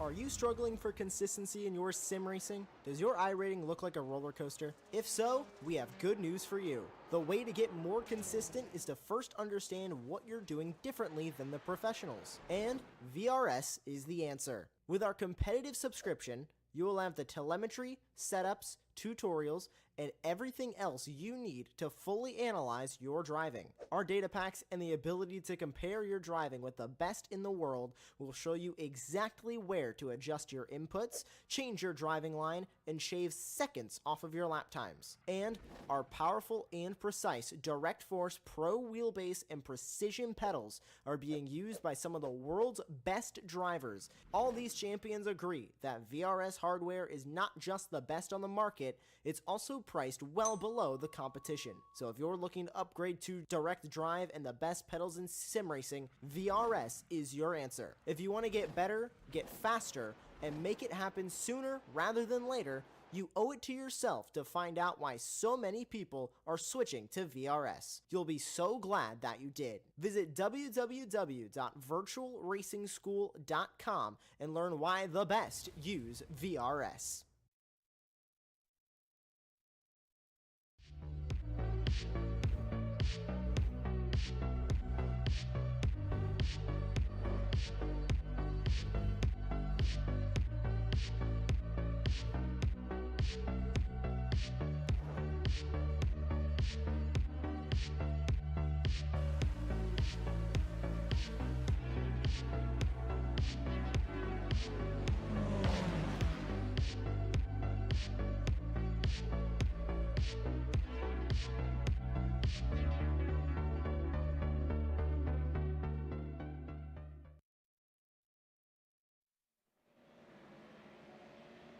Are you struggling for consistency in your sim racing? Does your iRating look like a roller coaster? If so, we have good news for you. The way to get more consistent is to first understand what you're doing differently than the professionals. And VRS is the answer. With our competitive subscription, you will have the telemetry, setups, tutorials, and everything else you need to fully analyze your driving. Our data packs and the ability to compare your driving with the best in the world will show you exactly where to adjust your inputs, change your driving line, and shave seconds off of your lap times. And our powerful and precise Direct Force Pro wheelbase and precision pedals are being used by some of the world's best drivers. All these champions agree that VRS hardware is not just the best on the market, it's also priced well below the competition. So if you're looking to upgrade to direct drive and the best pedals in sim racing, VRS is your answer. If you want to get better, get faster, and make it happen sooner rather than later, you owe it to yourself to find out why so many people are switching to VRS. You'll be so glad that you did. Visit www.virtualracingschool.com and learn why the best use VRS.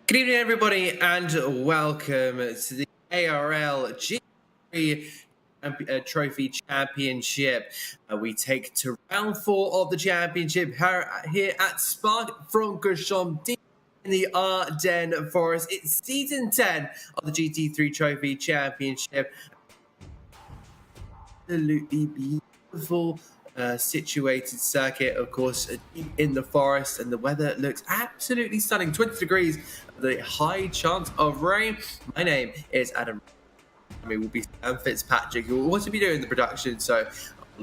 Good evening, everybody, and welcome to the ARL GT3 Trophy Championship. We take to round 4 of the championship here at Spa-Francorchamps in the Ardennes Forest. It's season 10 of the GT3 Trophy Championship. Absolutely beautiful situated circuit, of course, deep in the forest, and the weather looks absolutely stunning. 20 degrees, the high chance of rain. My name is Adam. We will be Sam Fitzpatrick, who will also be doing the production, so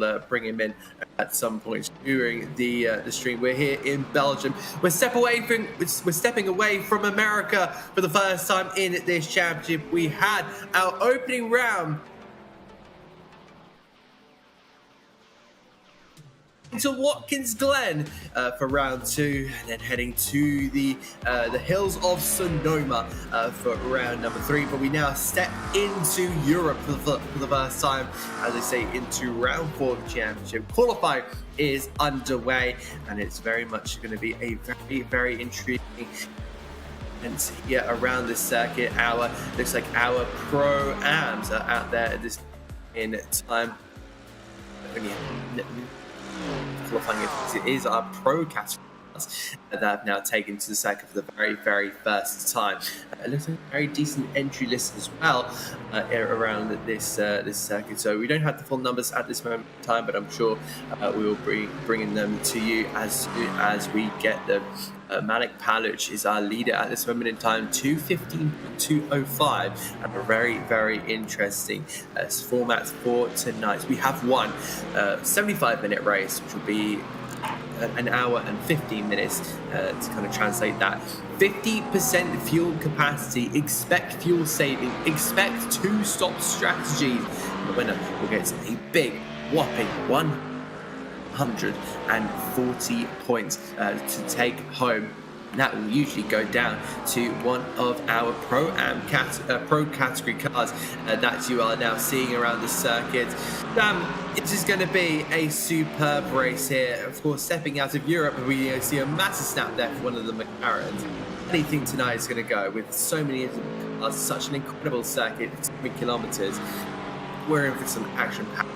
I'll bring him in at some point during the stream. We're here in Belgium. We're stepping away from America for the first time in this championship. We had our opening round to Watkins Glen for round 2, and then heading to the hills of Sonoma for round number 3. But we now step into Europe for the first time, as I say, into round 4 of the championship. Qualifying is underway, and it's very much going to be a very, very intriguing and here around this circuit. Looks like our pro-ams are out there at this in time. Qualifying it is our pro category that have now taken to the circuit for the very, very first time. It looks like a very decent entry list as well around this circuit. So we don't have the full numbers at this moment in time, but I'm sure we will be bringing them to you as soon as we get them. Malik Paluch is our leader at this moment in time, 2:15.205, and a very, very interesting format for tonight. We have one 75-minute race, which will be an hour and 15 minutes to kind of translate that. 50% fuel capacity, expect fuel saving, expect 2-stop strategies. The winner will get a big, whopping 140 points to take home. That will usually go down to one of our pro category cars that you are now seeing around the circuit. It is going to be a superb race here. Of course, stepping out of Europe, we see a massive snap there for one of the McLarens. Anything tonight is going to go with so many cars, such an incredible circuit, 3 kilometers. We're in for some action-packed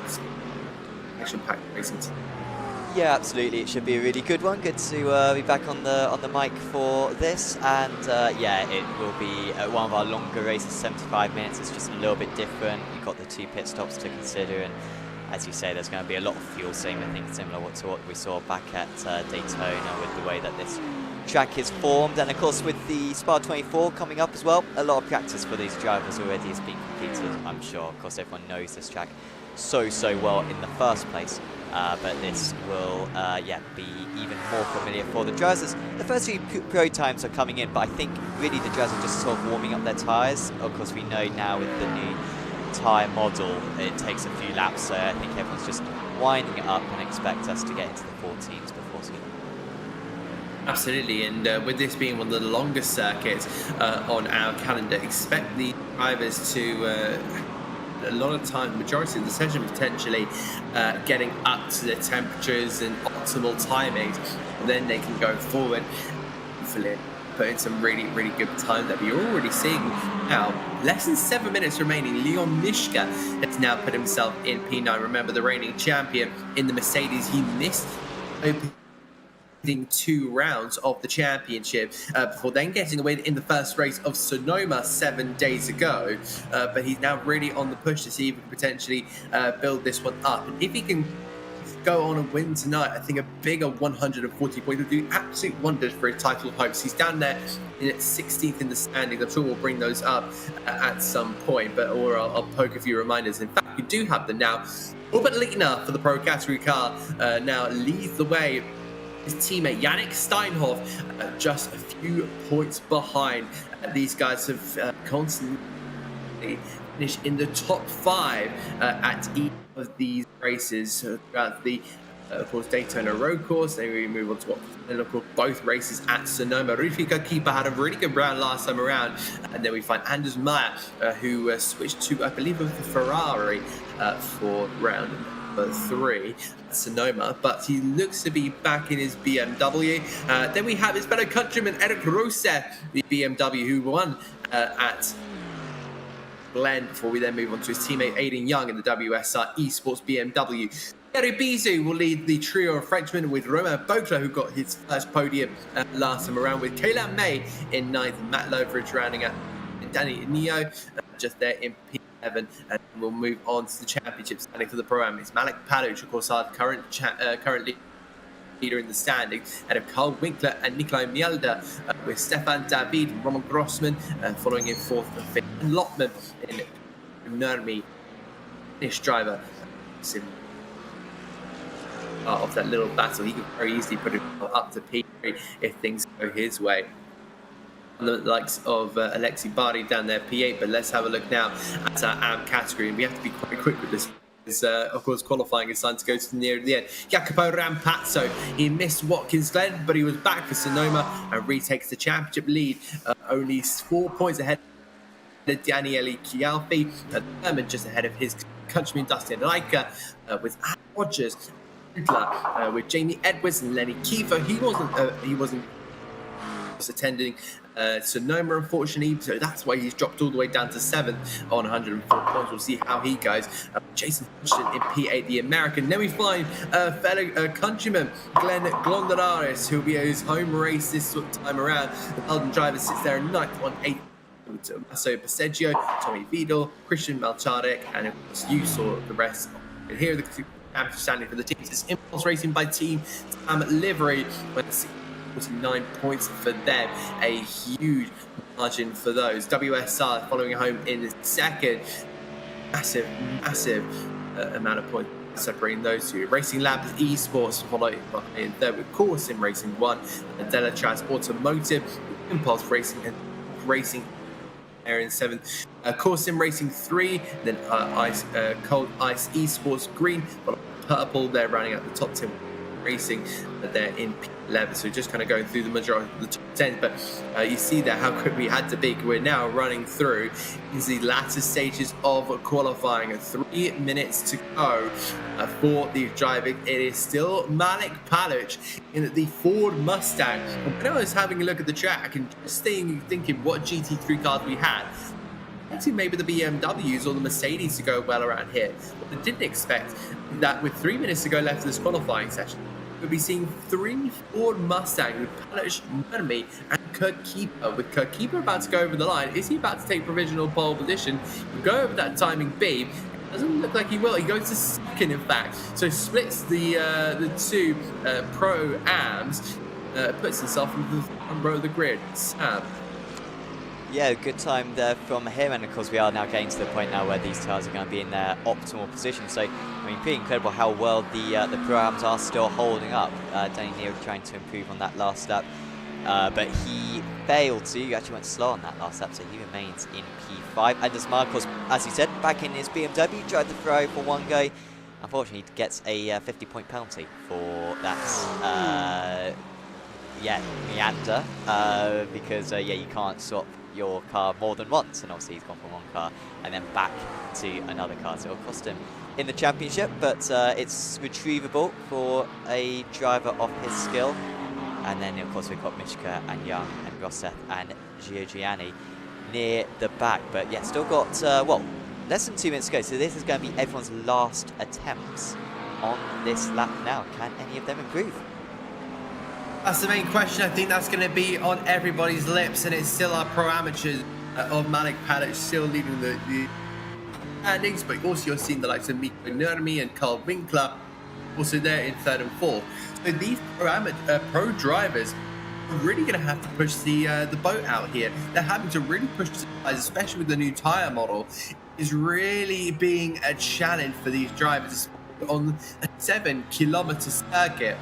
racing tonight. Yeah, absolutely. It should be a really good one. Good to be back on the mic for this, and yeah, it will be one of our longer races, 75 minutes. It's just a little bit different. You've got the 2 pit stops to consider, and as you say, there's going to be a lot of fuel saving. I think similar to what we saw back at Daytona with the way that this track is formed. And of course with the Spa 24 coming up as well, a lot of practice for these drivers already has been completed, I'm sure. Of course everyone knows this track so well in the first place, but this will be even more familiar for the drivers. The first few pro times are coming in, but I think really the drivers are just sort of warming up their tyres. Of course we know now with the new tyre model it takes a few laps, so I think everyone's just winding it up and expect us to get into the 14s before soon. Absolutely, and with this being one of the longest circuits on our calendar, expect the drivers to a lot of time, the majority of the session potentially getting up to the temperatures and optimal timings, and then they can go forward, hopefully put in some really good time that we're already seeing now. Less than 7 minutes remaining. Leon Mishka has now put himself in P9. Remember, the reigning champion in the Mercedes, he missed opening 2 rounds of the championship before then getting away in the first race of Sonoma 7 days ago, but he's now really on the push to see if he can potentially build this one up, and if he can go on and win tonight, I think a bigger 140 points would do absolute wonders for his title hopes. He's down there in 16th in the standings. I'm sure we'll bring those up at some point, but I'll poke a few reminders. In fact, we do have them now. Robert Littner for the pro category car now leads the way. His teammate Yannick Steinhoff just a few points behind. These guys have constantly finished in the top 5 at each of these races throughout the of course Daytona road course. Then we move on to and of course both races at Sonoma. Rufika Keeper had a really good round last time around, and then we find Anders Meyer who switched to, I believe, with the Ferrari for round number 3 at Sonoma, but he looks to be back in his BMW. Then we have his fellow countryman Eric Rose, the BMW, who won at Glen, before we then move on to his teammate Aidan Young in the WSR Esports BMW. Thierry Bizou will lead the trio of Frenchmen with Romain Beauclerc, who got his first podium last time around, with Kayla May in 9th, Matt Loveridge rounding out Danny Neo just there in P11, and we'll move on to the championship standing for the program. It's Malik Paluch, of course, our currently leader in the standings, and of Carl Winkler and Nikolai Mielder, with Stefan David and Roman Grossman following in 4th and 5th, and Lotman in Nurmi, Finnish driver, of that little battle. He could very easily put it up to P3 if things go his way. The likes of Alexi Bardi down there, P8, but let's have a look now at our AM category, and we have to be quite quick with this. Of course, qualifying is time to go to near the end. Jacopo Rampazzo, he missed Watkins Glen, but he was back for Sonoma and retakes the championship lead, only 4 points ahead of Daniele Chialfi, Thurman just ahead of his countryman Dustin Leica, with Adam Rogers, with Jamie Edwards and Lenny Kiefer. He wasn't attending Sonoma, unfortunately, so that's why he's dropped all the way down to 7th on 104 points. We'll see how he goes. Jason Hodgson in P8, the American. Then we find fellow countryman Glenn Glondararis, who'll be at his home race this time around. The Belgian driver sits there in 9th on 8th. Masso Passeggio, Tommy Vidal, Christian Malchadek, and of course you saw the rest. And here are the championship standing for the teams. It's Impulse Racing by Team Tam Livery, 49 points for them, a huge margin for those. WSR following home in second, massive amount of points separating those two. Racing Labs Esports followed in third with Core Sim Racing 1, and Delatraz Automotive, Impulse Racing and Racing Air in 7th. Core Sim Racing 3, then Cold Ice Esports Green, but Purple, they're running at the top 10 racing there in P11, so just kind of going through the majority of the top 10, but you see there how quick we had to be. We're now running through into the latter stages of qualifying. 3 minutes to go for the driving. It is still Malik Paluch in the Ford Mustang. And when I was having a look at the track and just thinking what GT3 cars we had, maybe the BMWs or the Mercedes to go well around here. But I didn't expect that with 3 minutes to go left in this qualifying session, we'll be seeing 3 Ford Mustangs with Paluch, Nurmi, and Kurt Keeper. With Kurt Keeper about to go over the line, is he about to take provisional pole position? We'll go over that timing B. Doesn't look like he will. He goes to second, in fact. So splits the two pro-ams, puts himself into the front row of the grid. Sam. Yeah, good time there from him, and of course we are now getting to the point now where these cars are going to be in their optimal position. So, I mean, pretty incredible how well the pro-ams are still holding up. Danny Neal trying to improve on that last lap, but he failed to. He actually went slow on that last lap, so he remains in P5. And as Marcos, as he said, back in his BMW, tried to throw for one go. Unfortunately, he gets a 50-point penalty for that, meander, because, you can't swap your car more than once, and obviously he's gone from one car and then back to another car, so it'll cost him in the championship, but it's retrievable for a driver of his skill. And then of course we've got Mishka and Young and Rosseth and Giorgiani near the back, but yeah, still got less than 2 minutes to go, so this is going to be everyone's last attempts on this lap now. Can any of them improve? That's the main question. I think that's going to be on everybody's lips, and it's still our pro amateurs of Malik Paddock still leading the standings, but also you're seeing the likes of Mikko Nurmi and Carl Winkler also there in third and fourth. So these pro drivers are really going to have to push the boat out here. They're having to really push the tires, especially with the new tyre model. Is really being a challenge for these drivers on a 7-kilometer circuit.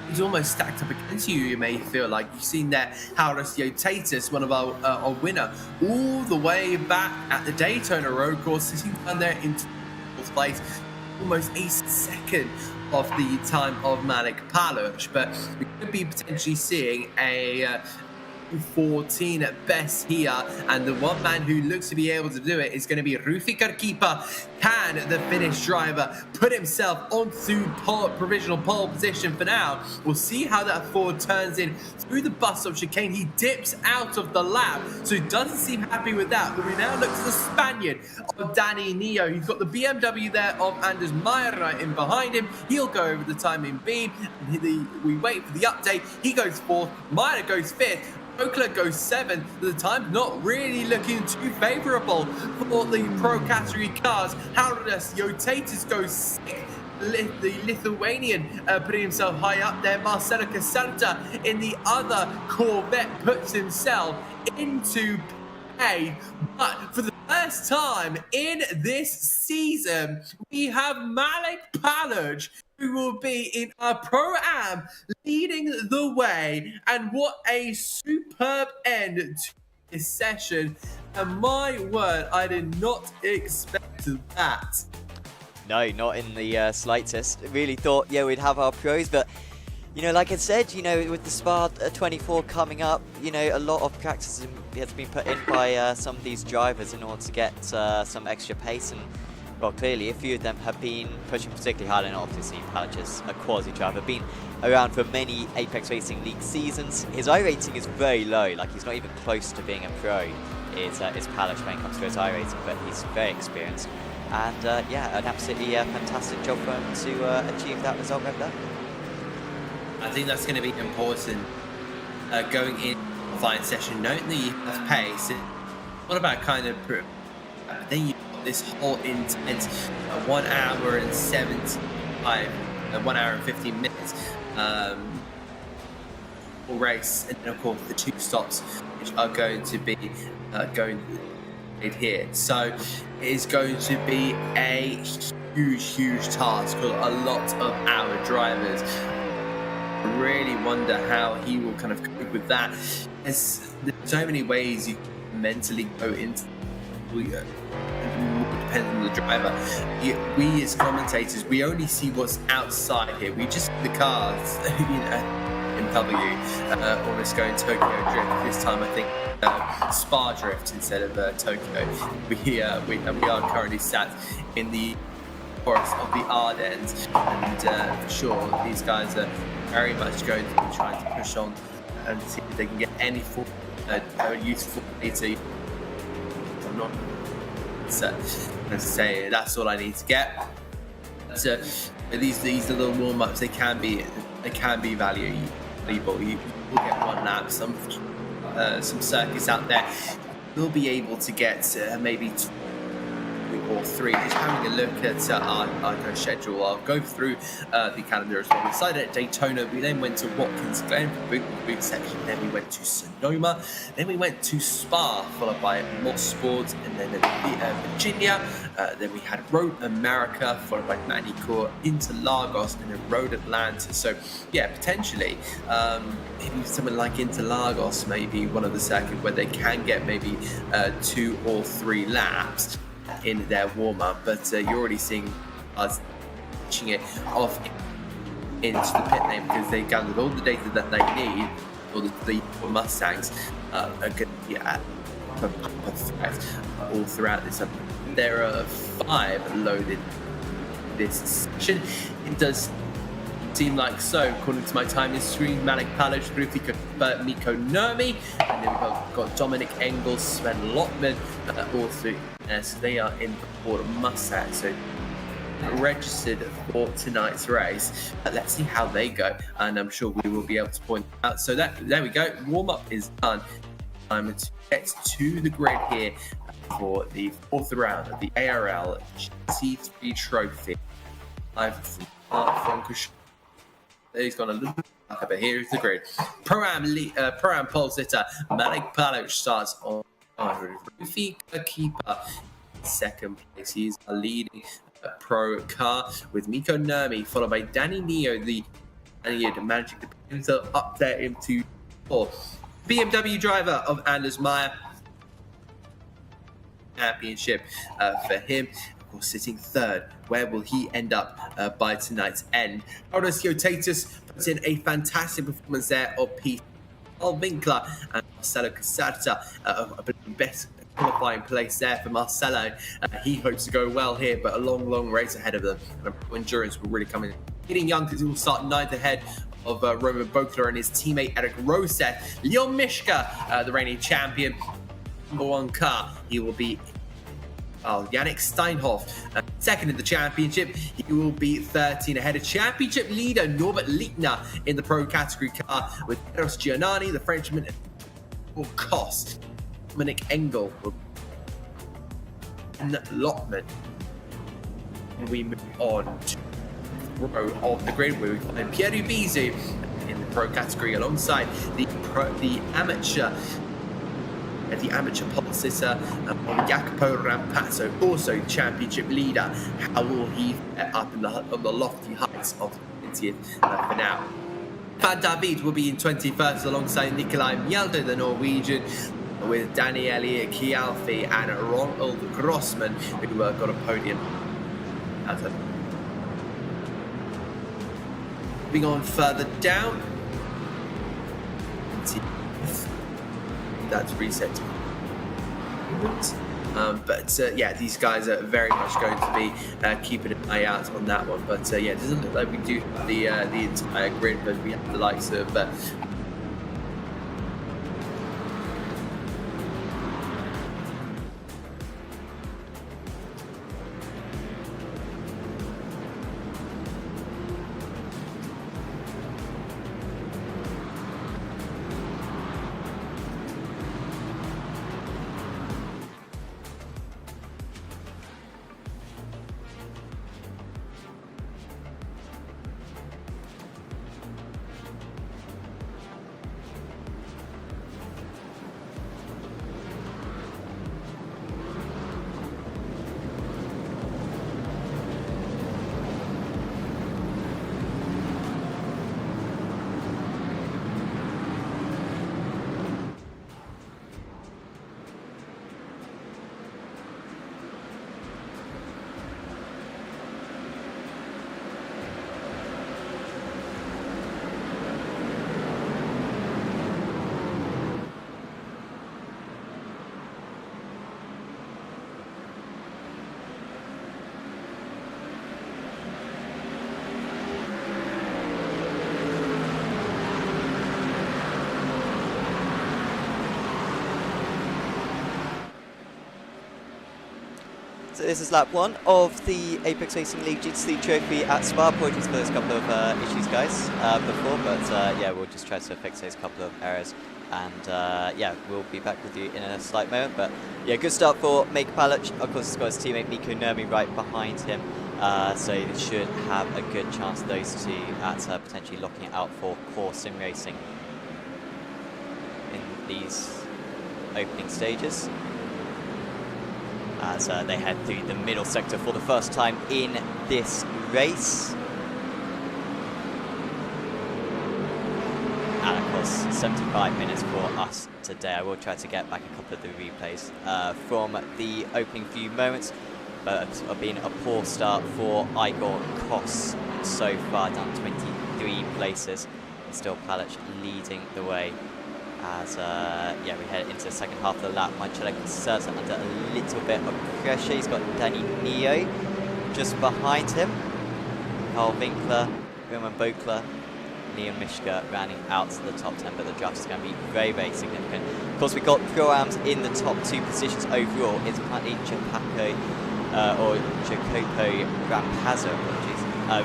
He's almost stacked up against you, you may feel like. You've seen there Hauras Jotatis, one of our winner, all the way back at the Daytona road course, sitting down there in fourth place, almost a second of the time of Malik Paluch. But we could be potentially seeing a 14 at best here, and the one man who looks to be able to do it is going to be Rufi Karkipa. Can the Finnish driver put himself onto provisional pole position for now? We'll see how that Ford turns in through the bus stop chicane. He dips out of the lap, so he doesn't seem happy with that, but we now look to the Spaniard of Danny Neo. He's got the BMW there of Anders Meyer right in behind him. He'll go over the timing beam. We wait for the update. He goes fourth, Meyer goes fifth, Oakland goes seventh. The time's not really looking too favourable for the pro category cars. Hauras Jotatis goes sixth. The Lithuanian putting himself high up there. Marcelo Casanta in the other Corvette puts himself into P8. But for the first time in this season, we have Malik Paluch, who will be in our Pro-Am leading the way. And what a superb end to this session. And my word, I did not expect that. No, not in the slightest. Really thought, we'd have our pros, but, like I said, with the Spa 24 coming up, a lot of practice has been put in by some of these drivers in order to get some extra pace. And, well, clearly, a few of them have been pushing particularly hard, and obviously Paluch is a quality driver, been around for many Apex Racing League seasons. His iRating is very low, like he's not even close to being a pro, is Paluch when it comes to his iRating, but he's very experienced. And an absolutely fantastic job for him to achieve that result right there. I think that's going to be important going in the fine session, noting that you have pace. What about kind of then you got this whole intense 1 hour and 75, 1 hour and 15 minutes race, and then of course the 2 stops which are going to be going here. So it is going to be a huge task for a lot of our drivers. I really wonder how he will kind of cope with that. There's so many ways you can mentally go into it. Depends on the driver. We as commentators, we only see what's outside here. We just see the cars, in W, almost going Tokyo Drift. This time I think Spa Drift instead of Tokyo. We are currently sat in the forest of the Ardennes, and for sure these guys are very much going to be trying to push on and see if they can get any form useful data. I'm not to say that's all I need to get. So these little warm-ups, they can be valuable. You will get one lap. Some circuits out there will be able to get maybe or 3. Just having a look at our schedule, I'll go through the calendar as well. We started at Daytona, we then went to Watkins Glen for the boot section, then we went to Sonoma, then we went to Spa, followed by Mosport, and then Virginia, then we had Road America, followed by Manicourt, Interlagos, and then Road Atlanta. So yeah, potentially maybe something like Interlagos, maybe one of the circuit where they can get maybe 2 or 3 laps in their warm-up, but you're already seeing us pushing it off into the pit lane because they gathered all the data that they need, or the Mustangs are going to be at a threat all throughout this. There are 5 loaded this session. It does seem like so, according to my timing screen. Malik Palic, Rufika, Miko Nurmi, and then we've got Dominic Engels, Sven Lotman, also so they are in the Ford Mustang, so registered for tonight's race. Let's see how they go, and I'm sure we will be able to point out. So there we go, warm-up is done. Time to get to the grid here for the 4th round of the ARL GT3 Trophy. Live from Frankish. He's gone a little bit back, but here's the grid. Pro-Am pole sitter Malik Palic starts on Rufika Keeper. Second place, he's a leading pro car with Miko Nurmi, followed by Danny Neo, the managing to put himself up there into 4th. BMW driver of Anders Meyer. Championship for him. Of course, sitting 3rd. Where will he end up by tonight's end? Odosio Tatus puts in a fantastic performance there of Pete Winkler and Marcelo Caserta, a best qualifying place there for Marcelo. He hopes to go well here, but a long race ahead of them. And endurance will really come in. Getting young because he will start 9th ahead of Roman Bokler and his teammate Eric Roseth. Leon Mishka, the reigning champion, number 1 car. He will be Yannick Steinhoff, 2nd in the championship. He will be 13 ahead of championship leader Norbert Lichtner in the pro category car, with Eros Giannani, the Frenchman, will cost Dominic Engel and Lotman. And we move on to the row of the grid where we find Pierre Ubizu in the pro category alongside the amateur pole sitter Jacopo Rampazzo, also championship leader. How will he get up on the lofty heights of the 20th for now? Van David will be in 21st alongside Nikolai Mjelder, the Norwegian, with Daniele Chialfi and Ronald Grossman, who got a podium. Moving on further down, that's reset. But yeah, these guys are very much going to be keeping an eye out on that one. But yeah, it doesn't look like we do have the entire grid, but we have the likes of So this is lap 1 of the Apex Racing League GT3 Trophy at Spa. Apologies for those couple of issues, guys, before, but yeah, we'll just try to fix those couple of errors And yeah, we'll be back with you in a slight moment. But yeah, good start for Make Palic. Of course, he's got his teammate Miko Nurmi right behind him. So they should have a good chance, those two, at potentially locking it out for core sim racing in these opening stages. As they head through the middle sector for the first time in this race. And of course, 75 minutes for us today. I will try to get back a couple of the replays from the opening few moments. But it's been a poor start for Igor Kos so far, down 23 places. And still Palic leading the way. As yeah, we head into the second half of the lap. Marcelo Caserta under a little bit of pressure. He's got Danny Neo just behind him. Carl Winkler, Roman Bokler, Leon Mishka rounding out to the top 10, but the draft is going to be very, very significant. Of course, we've got Pro-Ams in the top 2 positions overall. It's currently Jacopo Rampazzo,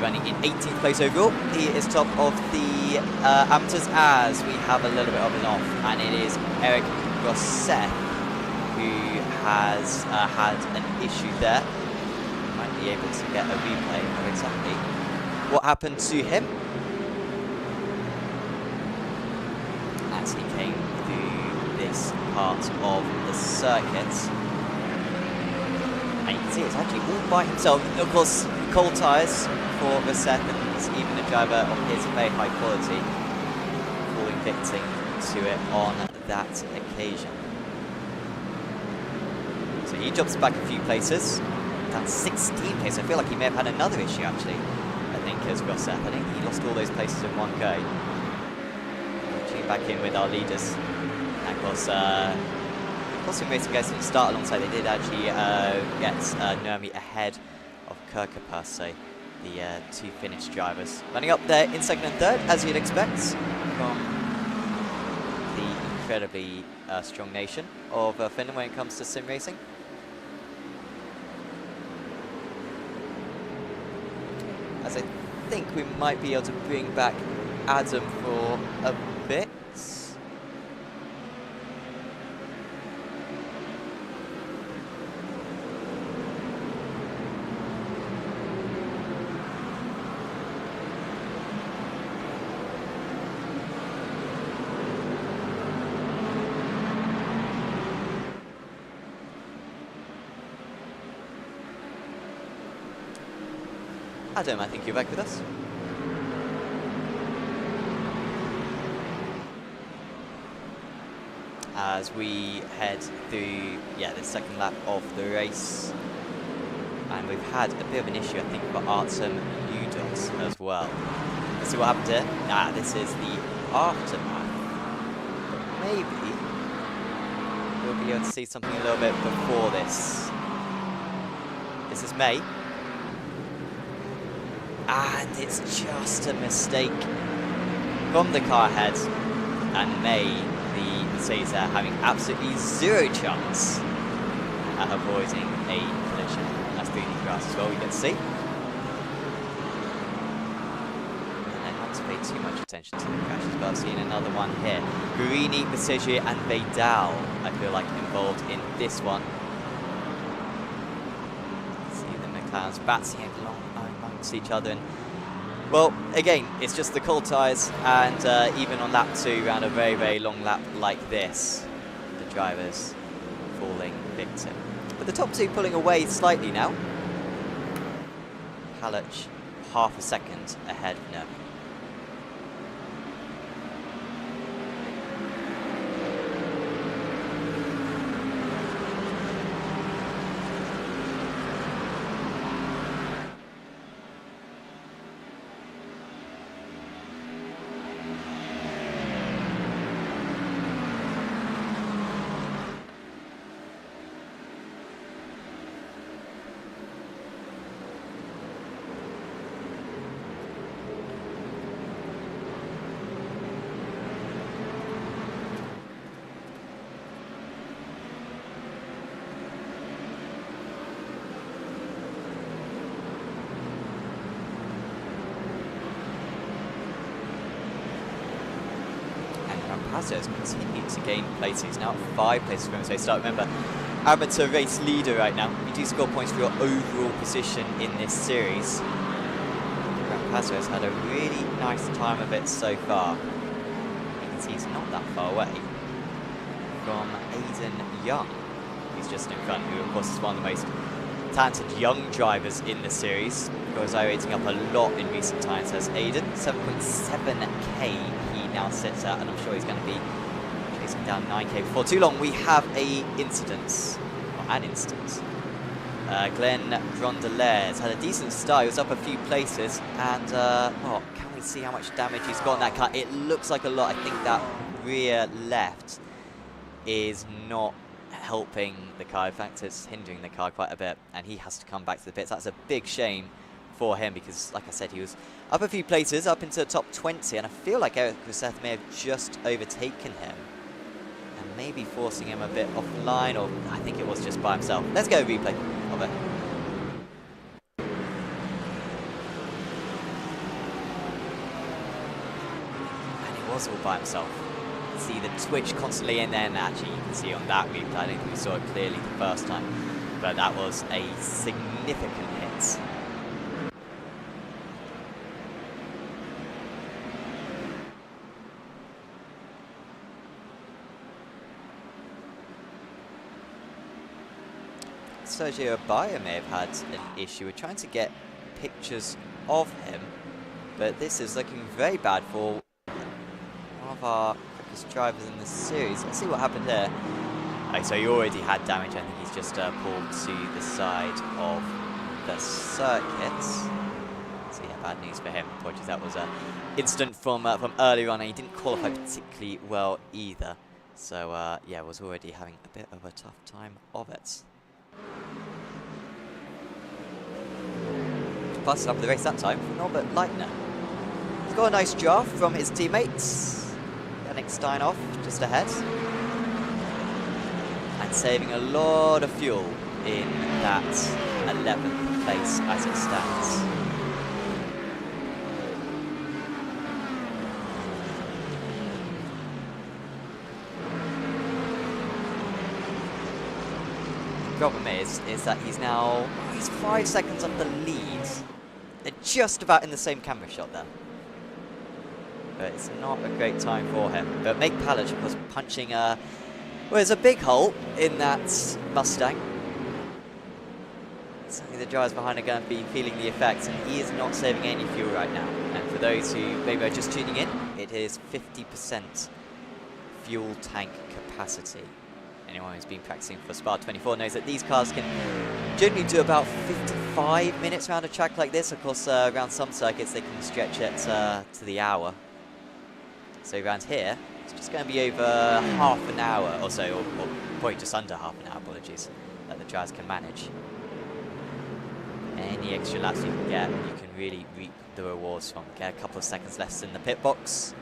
running in 18th place overall. He is top of the amateurs, as we have a little bit of an off, and it is Eric Rosset who has had an issue there. Might be able to get a replay of exactly what happened to him as he came through this part of the circuit. And you can see it's actually all by himself. Of course, cold tyres for the seconds, even a driver of his very high quality falling victim to it on that occasion. So he jumps back a few places, down 16 places. I feel like he may have had another issue actually, I think, as Rosset. I think he lost all those places in one go. Checking back in with our leaders. And of course, Sim Racing guys didn't start alongside. They did actually get Nurmi ahead of Kirkapa, so the 2 Finnish drivers running up there in second and third, as you'd expect from the incredibly strong nation of Finland when it comes to sim racing. As I think we might be able to bring back Adam for a bit. Adam, I think you're back with us. As we head through, the second lap of the race. And we've had a bit of an issue, I think, for Artem Udos as well. Let's see what happened here. This is the aftermath. But maybe we'll be able to see something a little bit before this. This is May. And it's just a mistake from the car ahead, and May, the Mercedes, having absolutely zero chance at avoiding a collision. That's through the grass as well, we can see. And I haven't to pay too much attention to the crashes, but I've seen another one here. Gurini, Messier and Vidal, I feel like, involved in this one. See the McLarens batsing amongst each other, and well, again, it's just the cold tyres, and even on lap 2, around a very, very long lap like this, the drivers falling victim. But the top 2 pulling away slightly now. Palic half a second ahead of Nurmi. Pazos continue to gain places. He's now at 5 places from him, so start. Remember, amateur race leader right now. You do score points for your overall position in this series. Pazzo has had a really nice time of it so far. You can see he's not that far away from Aiden Young, who's just in front, who of course is one of the most talented young drivers in the series. Goes rating up a lot in recent times as Aiden. 7.7k he now sits at, and I'm sure he's going to be chasing down 9k before too long. We have an instance. Glenn Rondelairs had a decent start. He was up a few places, and well, can we see how much damage he's got in that car? It looks like a lot. I think that rear left is not helping the car. In fact, it's hindering the car quite a bit, and he has to come back to the pits. That's a big shame for him because, like I said, he was up a few places, up into the top 20, and I feel like Eric Rousset may have just overtaken him and maybe forcing him a bit offline, or I think it was just by himself. Let's go replay of it. And it was all by himself. See the twitch constantly, and then actually you can see on that replay, I don't think we saw it clearly the first time, but that was a significant hit. Sergio Abaya may have had an issue with trying to get pictures of him, but this is looking very bad for one of our quickest drivers in this series. Let's see what happened here. Okay, so he already had damage. I think he's just pulled to the side of the circuit. So yeah, bad news for him. Apologies, that was an incident from earlier on, and he didn't qualify particularly well either. So yeah, was already having a bit of a tough time of it. Fastest up the race that time for Norbert Leitner. He's got a nice draft from his teammates. Yannick Steinhoff just ahead. And saving a lot of fuel in that 11th place as it stands. The problem is that he's 5 seconds up the lead. They're just about in the same camera shot there. But it's not a great time for him. But Meg Pallage, of course, punching well, there's a big hole in that Mustang. Certainly the drivers behind are going to be feeling the effects, and he is not saving any fuel right now. And for those who maybe are just tuning in, it is 50% fuel tank capacity. Anyone who's been practicing for Spa 24 knows that these cars can generally do about 55 minutes around a track like this. Of course, around some circuits they can stretch it to the hour. So around here, it's just going to be over half an hour or so, or probably just under half an hour, apologies, that the drivers can manage. Any extra laps you can get, you can really reap the rewards from. Get a couple of seconds less in the pit box,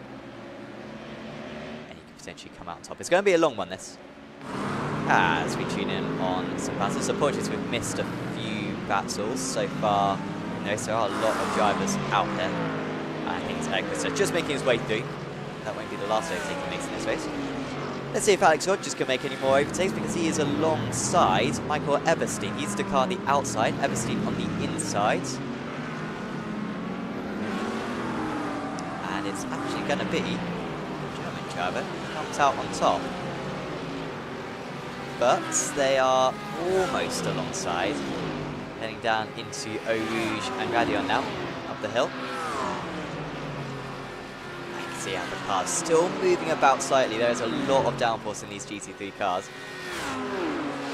and you can potentially come out on top. It's going to be a long one, this. As we tune in on some battles. So apologies, we've missed a few battles so far. There are a lot of drivers out there. I think it's Egbert just making his way through. That won't be the last overtake he makes in this race. Let's see if Alex Hodges can make any more overtakes, because he is alongside Michael Eberstein. He's the car on the outside, Eberstein on the inside. And it's actually going to be the German driver who comes out on top. But they are almost alongside, heading down into Eau Rouge and Radion now, up the hill. I can see how the car's still moving about slightly. There's a lot of downforce in these GT3 cars.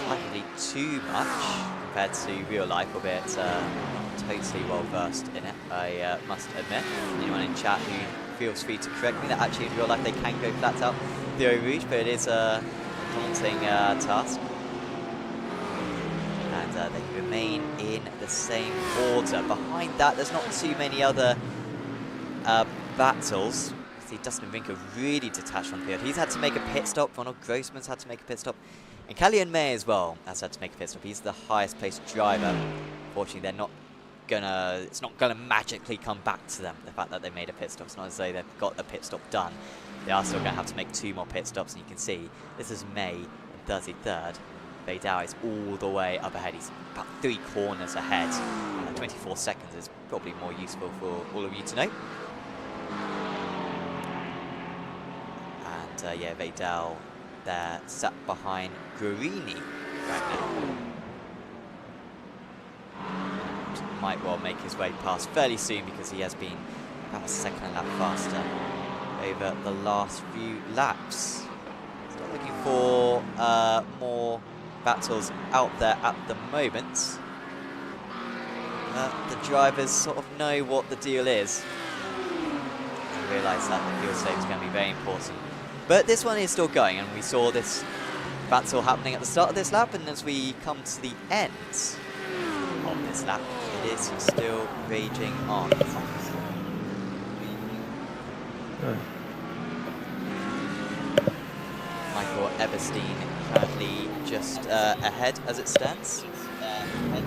Likely too much compared to real life, albeit totally well versed in it, I must admit. Anyone in chat who feels free to correct me that actually in real life they can go flat out the Eau Rouge, but it is daunting task, and they remain in the same order. Behind that, there's not too many other battles. See, Dustin Rinker really detached from the field. He's had to make a pit stop. Ronald Grossman's had to make a pit stop, and Callian May as well has had to make a pit stop. He's the highest placed driver. Fortunately, they're not gonna. It's not gonna magically come back to them. The fact that they made a pit stop. It's not as though they've got a pit stop done. They are still going to have to make 2 more pit stops, and you can see this is May in 33rd. Weidao is all the way up ahead. He's about 3 corners ahead. 24 seconds is probably more useful for all of you to know. And yeah, Weidao there sat behind Guarini right now. Might well make his way past fairly soon because he has been about a second and a lap faster over the last few laps. Still looking for more battles out there at the moment. The drivers sort of know what the deal is. They realise that the fuel save is going to be very important. But this one is still going, and we saw this battle happening at the start of this lap, and as we come to the end of this lap, it is still raging on. Michael Eberstein currently just ahead as it stands. And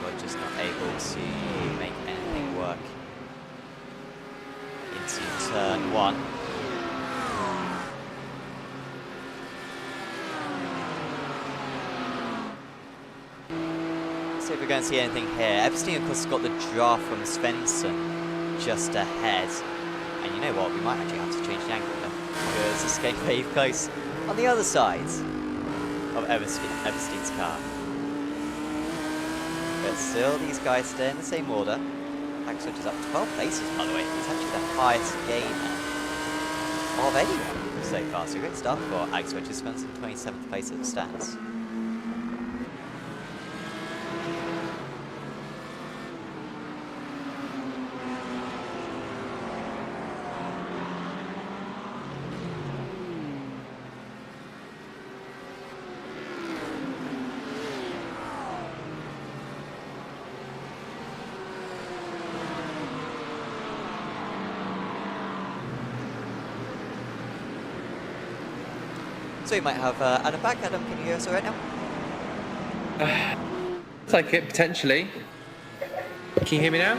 we're just not able to make anything work into turn 1. See if we're going to see anything here. Epstein, of course, has got the draft from Svensson just ahead. And you know what? We might actually have to change the angle there, because it's getting very close on the other side of Epstein's car. But still, these guys stay in the same order. Max switches up 12 places, by the way. He's actually the highest gainer of anyone so far. So a great start for Ag Switches. Svensson 27th place as it stands. So you might have Adam back. Adam, can you hear us all right now? Looks like it, potentially. Can you hear me now?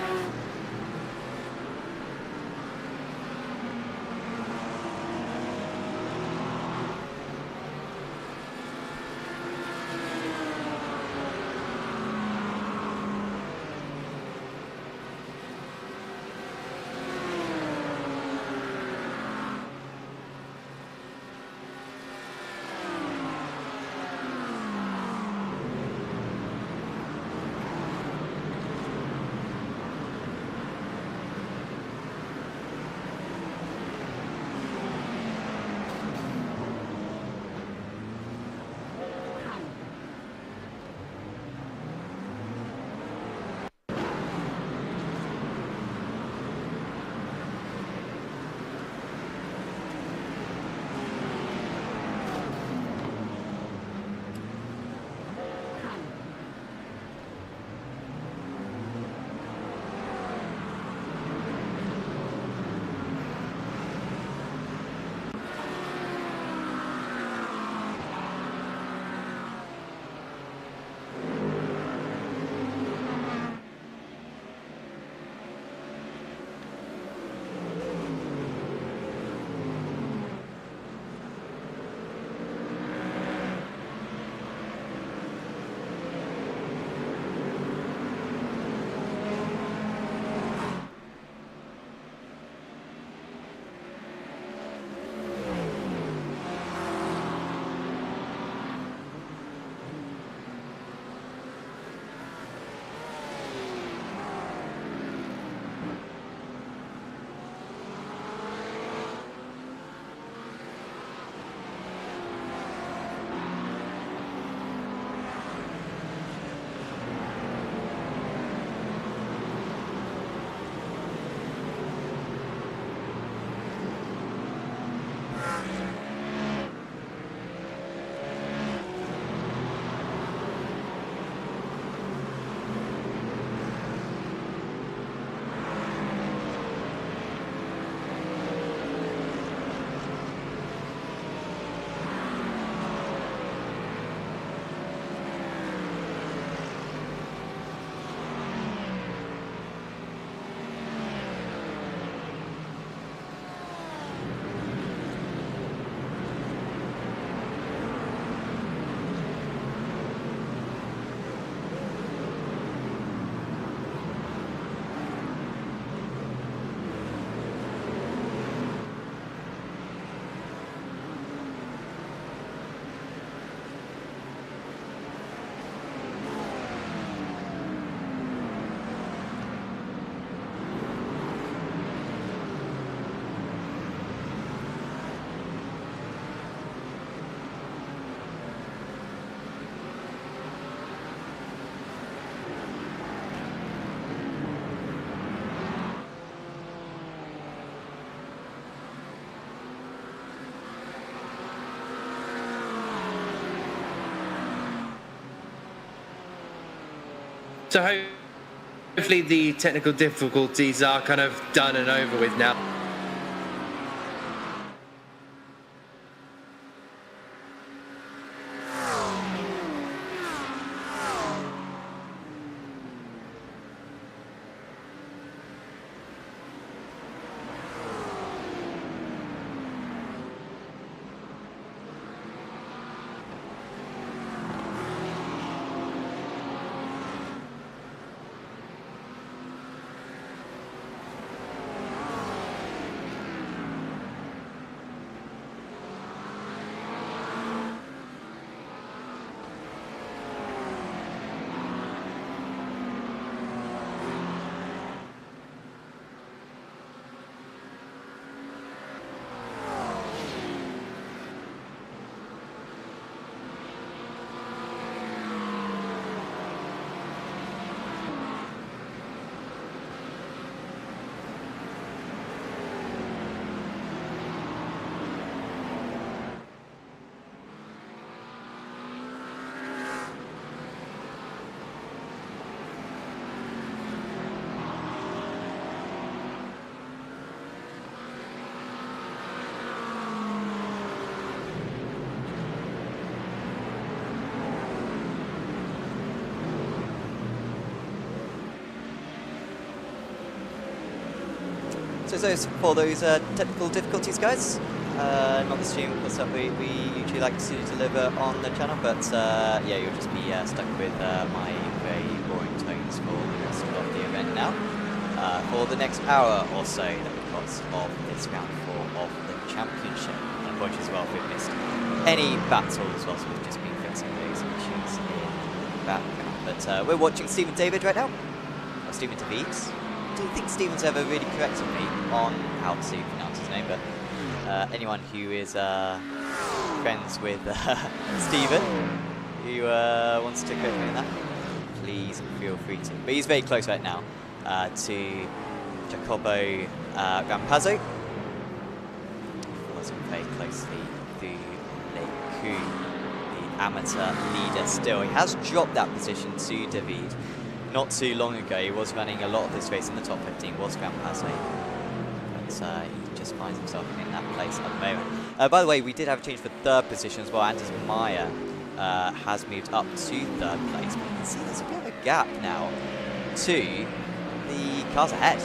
So hopefully the technical difficulties are kind of done and over with now. So for those technical difficulties, guys, not the stream plus that we usually like to deliver on the channel, but yeah, you'll just be stuck with my very boring tones for the rest of the event now. For the next hour or so, because of this round 4 of the championship. And unfortunately as well, we've missed any battles as well, so we've just been fixing those issues in the background. But we're watching Stephen David right now, or Stephen David. I don't think Stephen's ever really corrected me on how to pronounce his name, but anyone who is friends with Stephen, who wants to correct me on that, please feel free to. But he's very close right now to Jacopo Rampazzo. Follows him very closely through Lake Ku, the amateur leader still. He has dropped that position to David. Not too long ago, he was running a lot of this race in the top 15, was Rampazzo. But he just finds himself in that place at the moment. By the way, we did have a change for 3rd position as well. Anders Meyer has moved up to 3rd place. But you can see there's a bit of a gap now to the cars ahead.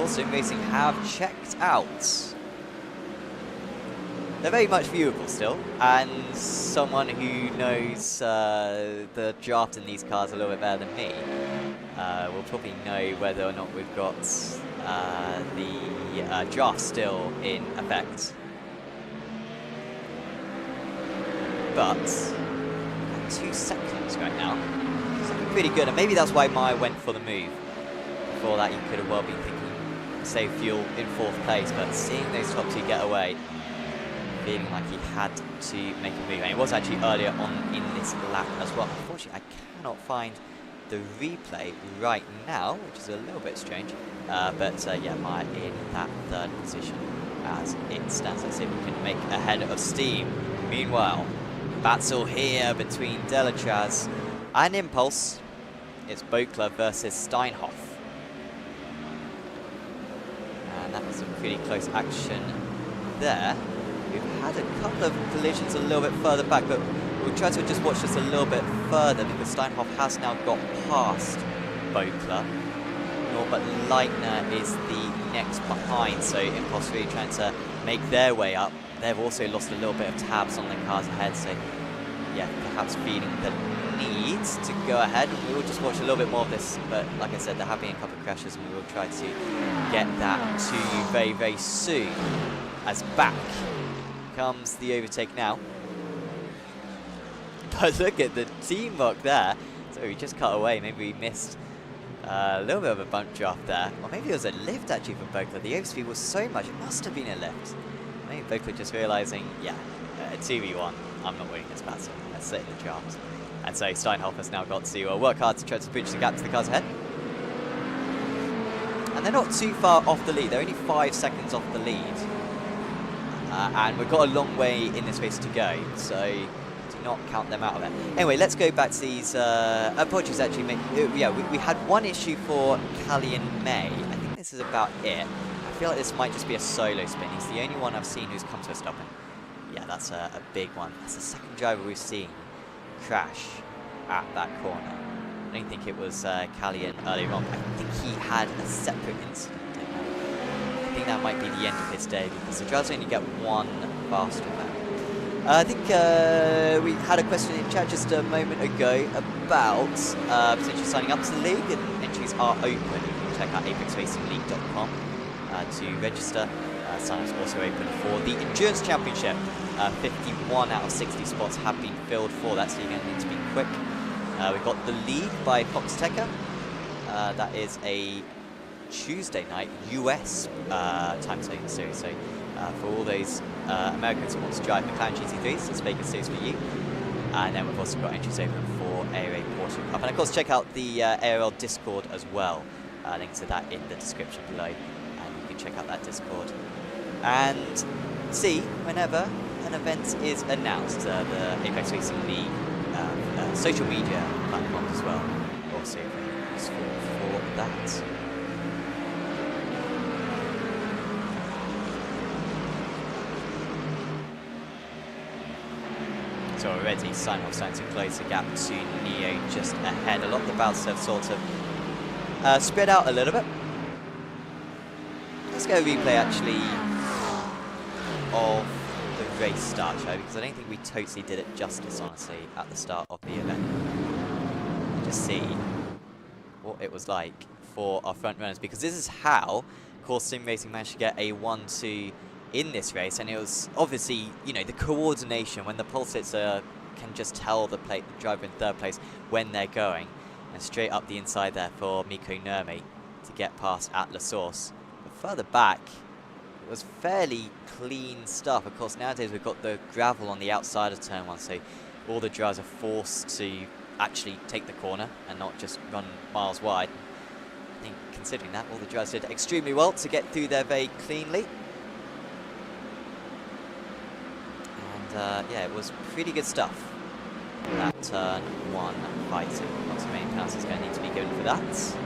Sim Racing have checked out. They're very much viewable still, and someone who knows the draft in these cars a little bit better than me will probably know whether or not we've got the draft still in effect. But 2 seconds right now, so pretty good, and maybe that's why Meyer went for the move. Before that, he could have well been thinking save fuel in 4th place, but seeing those top 2 get away, feeling like he had to make a move. And it was actually earlier on in this lap as well. Unfortunately, I cannot find the replay right now, which is a little bit strange. But yeah, Meyer in that 3rd position as it stands. Let's see if we can make ahead of steam. Meanwhile, battle here between Delatraz and Impulse. It's Bokler versus Steinhoff. And that was some pretty close action there. We've had a couple of collisions a little bit further back, but we'll try to just watch this a little bit further because Steinhoff has now got past Bokler. Norbert Leitner is the next behind, so Impulse really trying to make their way up. They've also lost a little bit of tabs on the cars ahead, so yeah, perhaps feeling the need to go ahead. We will just watch a little bit more of this, but like I said, there have been a couple of crashes and we will try to get that to you very, very soon. As back comes the overtake now. But look at the teamwork there. So we just cut away. Maybe we missed a little bit of a bump draft there. Or maybe it was a lift actually from Bokler. The overspeed was so much, it must have been a lift. Maybe Bokler just realising, yeah, 2v1, I'm not winning this battle. Let's sit in the draft. And so Steinhoff has now got to work hard to try to bridge the gap to the cars ahead. And they're not too far off the lead. They're only 5 seconds off the lead. And we've got a long way in this race to go, so do not count them out of it. Anyway, let's go back to these apologies actually. Yeah, we had one issue for Callie and May. I think this is about it. I feel like this might just be a solo spin. He's the only one I've seen who's come to a stop. Yeah, that's a big one. That's the second driver we've seen crash at that corner. I don't think it was Callie earlier on. I think he had a separate incident. I think that might be the end of his day because the drivers only get one faster lap. I think we had a question in chat just a moment ago about potentially signing up to the league, and entries are open. You can check out apexracingleague.com to register. Sign-ups also open for the Endurance Championship. 51 out of 60 spots have been filled for that, so you're going to need to be quick. We've got the lead by Fox Tecker. That is a Tuesday night US time zone series. So for all those Americans who want to drive McLaren GT3s, it's Vegas series for you. And then we've also got entries open for ARA Portugal Cup. And of course, check out the ARL Discord as well. Link to that in the description below. And you can check out that Discord. And see whenever an event is announced, the Apex Racing League social media platforms as well, also very useful for that. So already sign-off starting to close the gap to Neo just ahead. A lot of the battles have sort of spread out a little bit. Let's go replay actually of the race start show, because I don't think we totally did it justice, honestly, at the start of the event. Just see what it was like for our front runners, because this is how Core Sim Racing managed to get a 1-2 in this race, and it was obviously, you know, the coordination when the pole sitzer can just tell the driver in third place when they're going, and straight up the inside there for Mikko Nurmi to get past at La Source. But further back, it was fairly clean stuff. Of course, nowadays we've got the gravel on the outside of turn 1, so all the drivers are forced to actually take the corner and not just run miles wide. I think considering that, all the drivers did extremely well to get through there very cleanly. And yeah, it was pretty good stuff. That turn 1 fighting. Not too many penalties going to need to be given for that.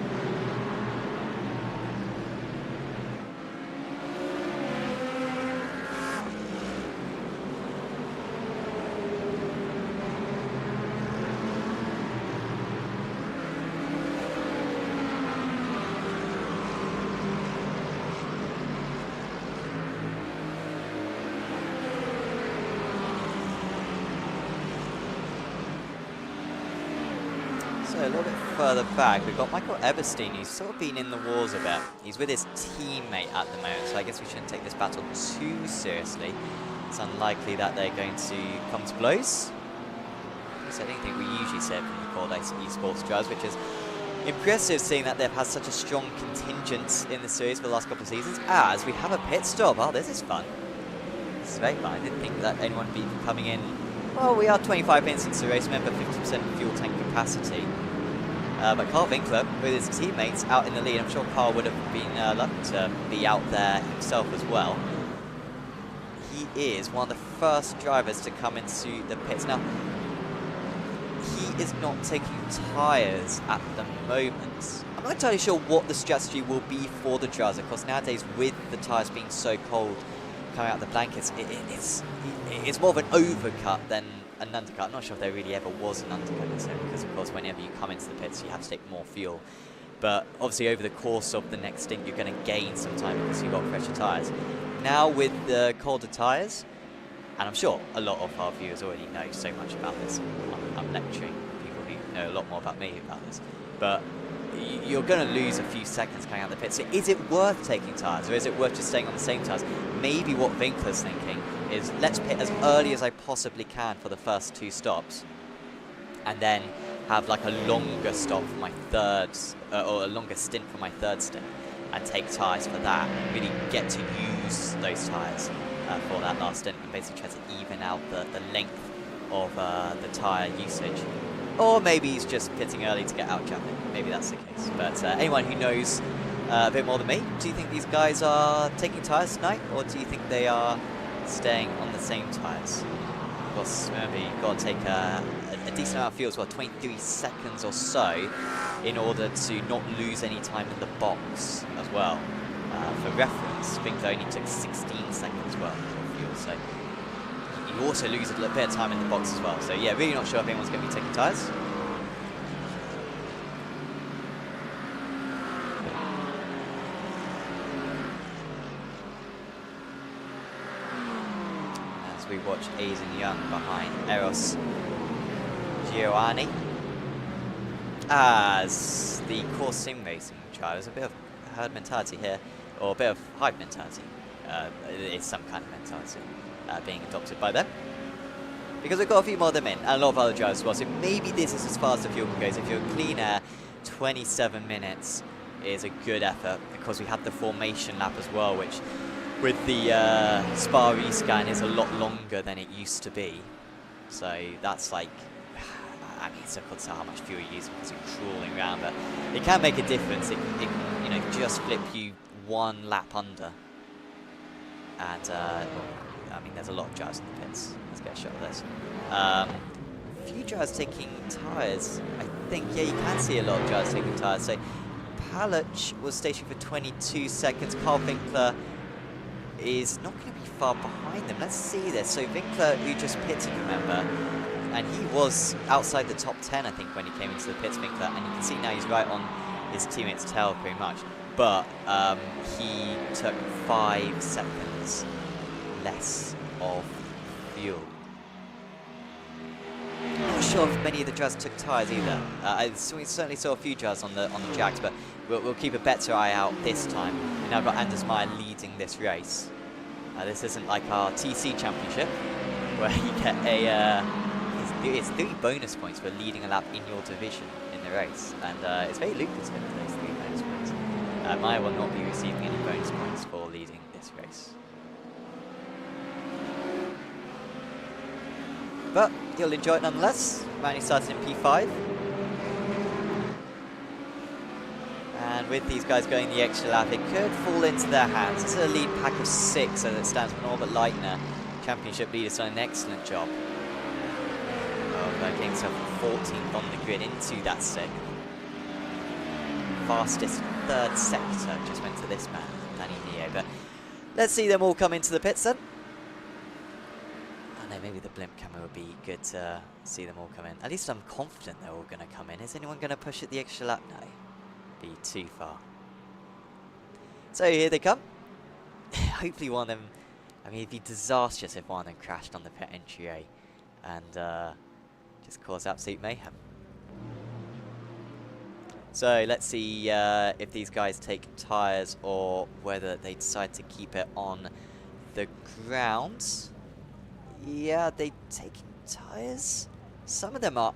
A little bit further back, we've got Michael Eberstein, who's sort of been in the wars a bit. He's with his teammate at the moment, so I guess we shouldn't take this battle too seriously. It's unlikely that they're going to come to blows. So I don't think we usually say it from the Core Racing esports drivers, which is impressive seeing that they've had such a strong contingent in the series for the last couple of seasons. As we have a pit stop. Oh, this is fun. This is very fun. I didn't think that anyone would be coming in. Well, we are 25 minutes into the race, remember 50% fuel tank capacity. But Carl Winkler, with his teammates out in the lead, I'm sure Carl would have been lucky to be out there himself as well. He is one of the first drivers to come into the pits. Now, he is not taking tyres at the moment. I'm not entirely sure what the strategy will be for the drivers. Of course, nowadays, with the tyres being so cold coming out of the blankets, it's more of an overcut than an undercut. I'm not sure if there really ever was an undercut in this area, because of course whenever you come into the pits you have to take more fuel. But obviously over the course of the next stint you're going to gain some time because you've got fresher tyres. Now with the colder tyres, and I'm sure a lot of our viewers already know so much about this, I'm lecturing people who know a lot more about me about this, but you're going to lose a few seconds coming out of the pits. So is it worth taking tyres, or is it worth just staying on the same tyres? Maybe what Winkler's thinking is, let's pit as early as I possibly can for the first 2 stops, and then have like a longer stop for my third, or a longer stint for my third stint, and take tyres for that, and really get to use those tyres for that last stint, and basically try to even out the length of the tyre usage. Or maybe he's just pitting early to get out traffic. Maybe that's the case. But anyone who knows a bit more than me, do you think these guys are taking tyres tonight, or do you think they are staying on the same tyres? Of course, remember, you've got to take a decent amount of fuel as well, 23 seconds or so, in order to not lose any time in the box as well. For reference, Winkler only took 16 seconds worth of fuel, so you also lose a little bit of time in the box as well. So yeah, really not sure if anyone's going to be taking tyres. As we watch Aizen Young behind Eros Giovanni. As the course sim racing trial, there's a bit of herd mentality here, or a bit of hype mentality. It's some kind of mentality being adopted by them. Because we've got a few more of them in, and a lot of other drivers as well, so maybe this is as fast as fuel goes. If you're clean air, 27 minutes is a good effort, because we have the formation lap as well, which with the Spa rescan is a lot longer than it used to be. So that's like, I mean, it's difficult to tell how much fuel you're using because you're crawling around, but it can make a difference. It can, you know, just flip you one lap under. And, I mean, there's a lot of drivers in the pits. Let's get a shot of this. A few drivers taking tyres, I think. Yeah, you can see a lot of drivers taking tyres. So, Paluch was stationed for 22 seconds. Carl Winkler is not going to be far behind them. Let's see this. So, Winkler, who just pitted, remember, and he was outside the top 10, I think, when he came into the pits, Winkler. And you can see now he's right on his teammate's tail, pretty much. But he took 5 seconds less of fuel. Not sure if many of the drivers took tyres either. We certainly saw a few drivers on the Jags, but we'll keep a better eye out this time. We've now got Anders Meyer leading this race. This isn't like our TC Championship, where you get it's 3 bonus points for leading a lap in your division in the race, and it's very lucrative, those 3 bonus points. Meyer will not be receiving any bonus points for leading this race. But he'll enjoy it nonetheless. Manny started in P5. And with these guys going the extra lap, it could fall into their hands. It's a lead pack of 6 as it stands for Norbert Leitner. Championship leader, done an excellent job of getting himself 14th on the grid into that 6th. Fastest 3rd sector just went to this man, Danny Neo. But let's see them all come into the pits then. Maybe the blimp camera would be good to see them all come in. At least I'm confident they're all going to come in. Is anyone going to push it the extra lap? No. Be too far. So here they come. Hopefully one of them, I mean, it'd be disastrous if one of them crashed on the pit entryway and just cause absolute mayhem. So let's see if these guys take tyres or whether they decide to keep it on the ground. Yeah, they taking tyres? Some of them are.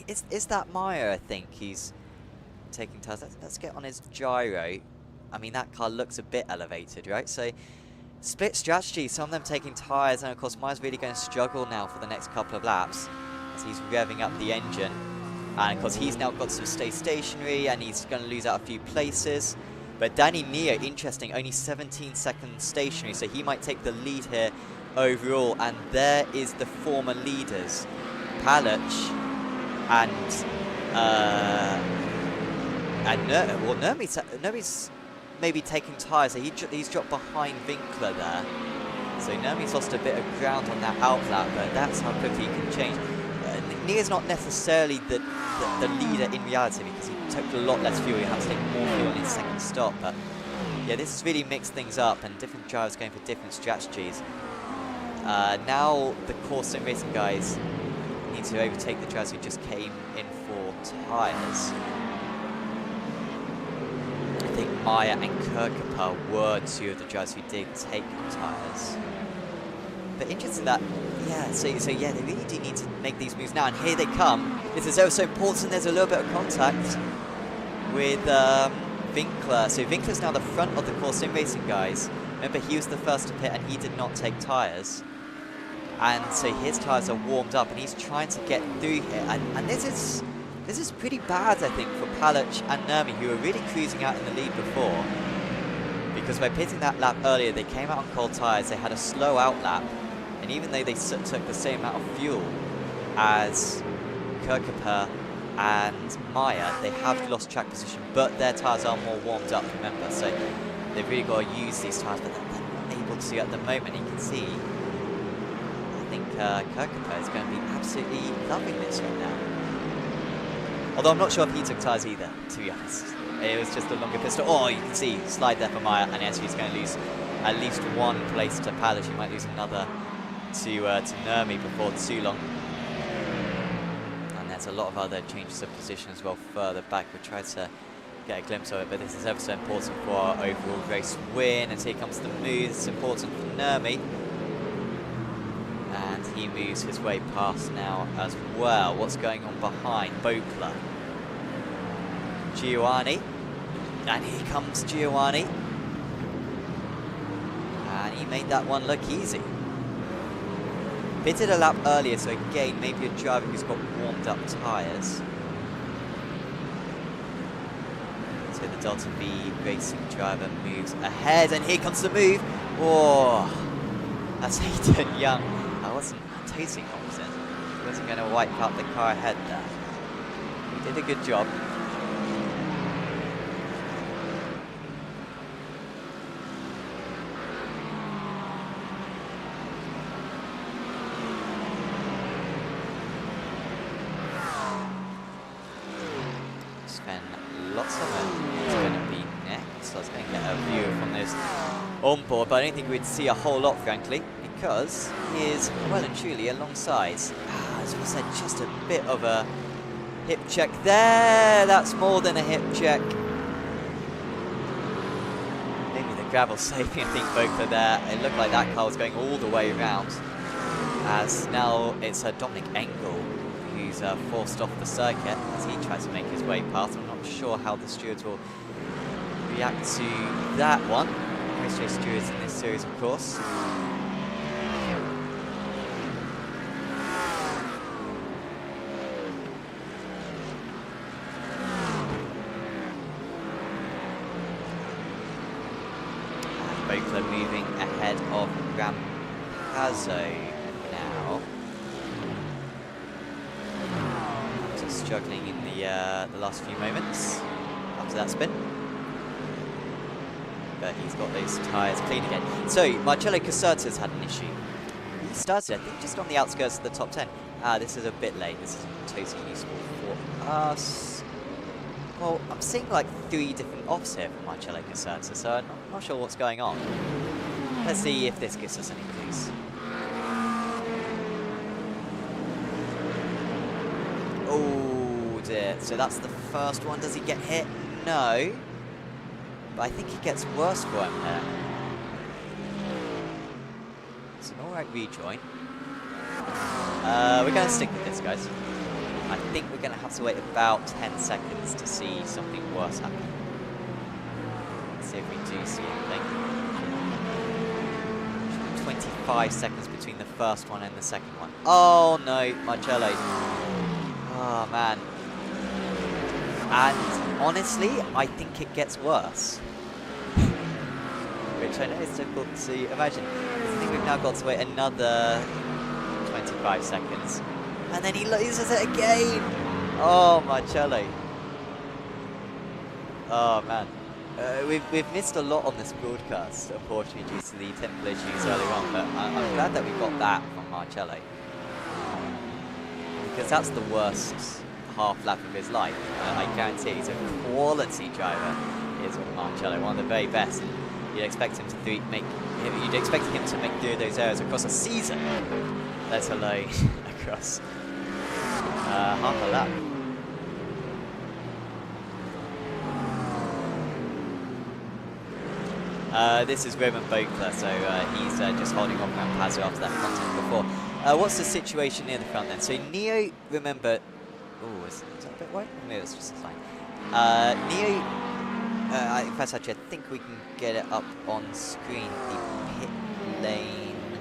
Is that Meyer, I think, he's taking tyres? Let's get on his gyro. I mean, that car looks a bit elevated, right? So, split strategy, some of them taking tyres, and of course, Meyer's really going to struggle now for the next couple of laps as he's revving up the engine. And of course, he's now got to stay stationary, and he's going to lose out a few places. But Danny Neo, interesting, only 17 seconds stationary, so he might take the lead here overall, and there is the former leaders, Paluch and Nurmi's maybe taking tyres, so he's dropped behind Winkler there, so Nurmi's lost a bit of ground on that outlap, but that's how quickly he can change. Nia's not necessarily the leader in reality, because he took a lot less fuel, he had to take more fuel in his second stop, but yeah, this has really mixed things up, and different drivers going for different strategies. Now the course sim racing guys need to overtake the drivers who just came in for tyres. I think Maya and Kirkapa were 2 of the drivers who did take tyres. But interesting that, yeah, so yeah, they really do need to make these moves now, and here they come. This is ever so important. There's a little bit of contact with Winkler. So Winkler's now the front of the course sim racing guys. Remember, he was the first to pit and he did not take tyres. And so his tyres are warmed up and he's trying to get through here. And this is pretty bad, I think, for Paluch and Nurmi, who were really cruising out in the lead before. Because by pitting that lap earlier, they came out on cold tyres, they had a slow out lap. And even though they took the same amount of fuel as Kirkeper and Maya, they have lost track position, but their tyres are more warmed up, remember, so they've really got to use these tyres, but they're not able to at the moment. You can see, I think Kirkeper is going to be absolutely loving this right now. Although I'm not sure if he took tyres either, to be honest. It was just a longer pistol. Oh, you can see, slide there for Maya, and yes, he's going to lose at least one place to Palish. He might lose another to Nurmi before too long. And there's a lot of other changes of position as well further back. We'll try to get a glimpse of it, but this is ever so important for our overall race win. And here comes the move. It's important for Nurmi. And he moves his way past now as well. What's going on behind? Bokler. Giovanni. And here comes Giovanni. And he made that one look easy. Pitted a lap earlier, so again, maybe a driver who's got warmed up tyres. So the Delta V racing driver moves ahead, and here comes the move. Oh, that's Hayden Young. I wasn't totally confident. He wasn't going to wipe out the car ahead there. He did a good job. On board, but I don't think we'd see a whole lot, frankly, because he is well and truly alongside. As we said, just a bit of a hip check there. That's more than a hip check. Maybe the gravel saving, I think, Bokler there. It looked like that car was going all the way around. As now it's Dominic Engel who's forced off the circuit as he tries to make his way past. I'm not sure how the stewards will react to that one. Race stewards in this series, of course. Bokler moving ahead of Rampazzo now. Just struggling in the last few moments after that spin. But he's got those tyres clean again. So, Marcello Caserta's had an issue. He started, I think, just on the outskirts of the top 10. This is a bit late. This isn't totally useful for us. Well, I'm seeing like 3 different offs here for Marcello Caserta, so I'm not sure what's going on. Let's see if this gives us any clues. Oh dear. So that's the first one. Does he get hit? No. But I think it gets worse for him there. It's an alright rejoin. We're going to stick with this, guys. I think we're going to have to wait about 10 seconds to see something worse happen. Let's see if we do see anything. 25 seconds between the first one and the second one. Oh no, Marcello. Oh man. And honestly, I think it gets worse. Which I know is difficult to imagine. I think we've now got to wait another 25 seconds. And then he loses it again! Oh, Marcello. Oh, man. We've missed a lot on this broadcast, unfortunately, due to the technical issues earlier on, but I'm glad that we got that from Marcello. Because that's the worst half lap of his life. I guarantee he's a quality driver. Here's Marcello, one of the very best. You'd expect him to make 3 of those errors across a season, let alone across half a lap. This is Roman Bokler, so he's just holding off Rampazzo after that contact before. What's the situation near the front then? So Neo, remember... Oh, is that a bit wide? Maybe it's just a line. Neo... in fact, actually, I think we can get it up on screen. The pit lane...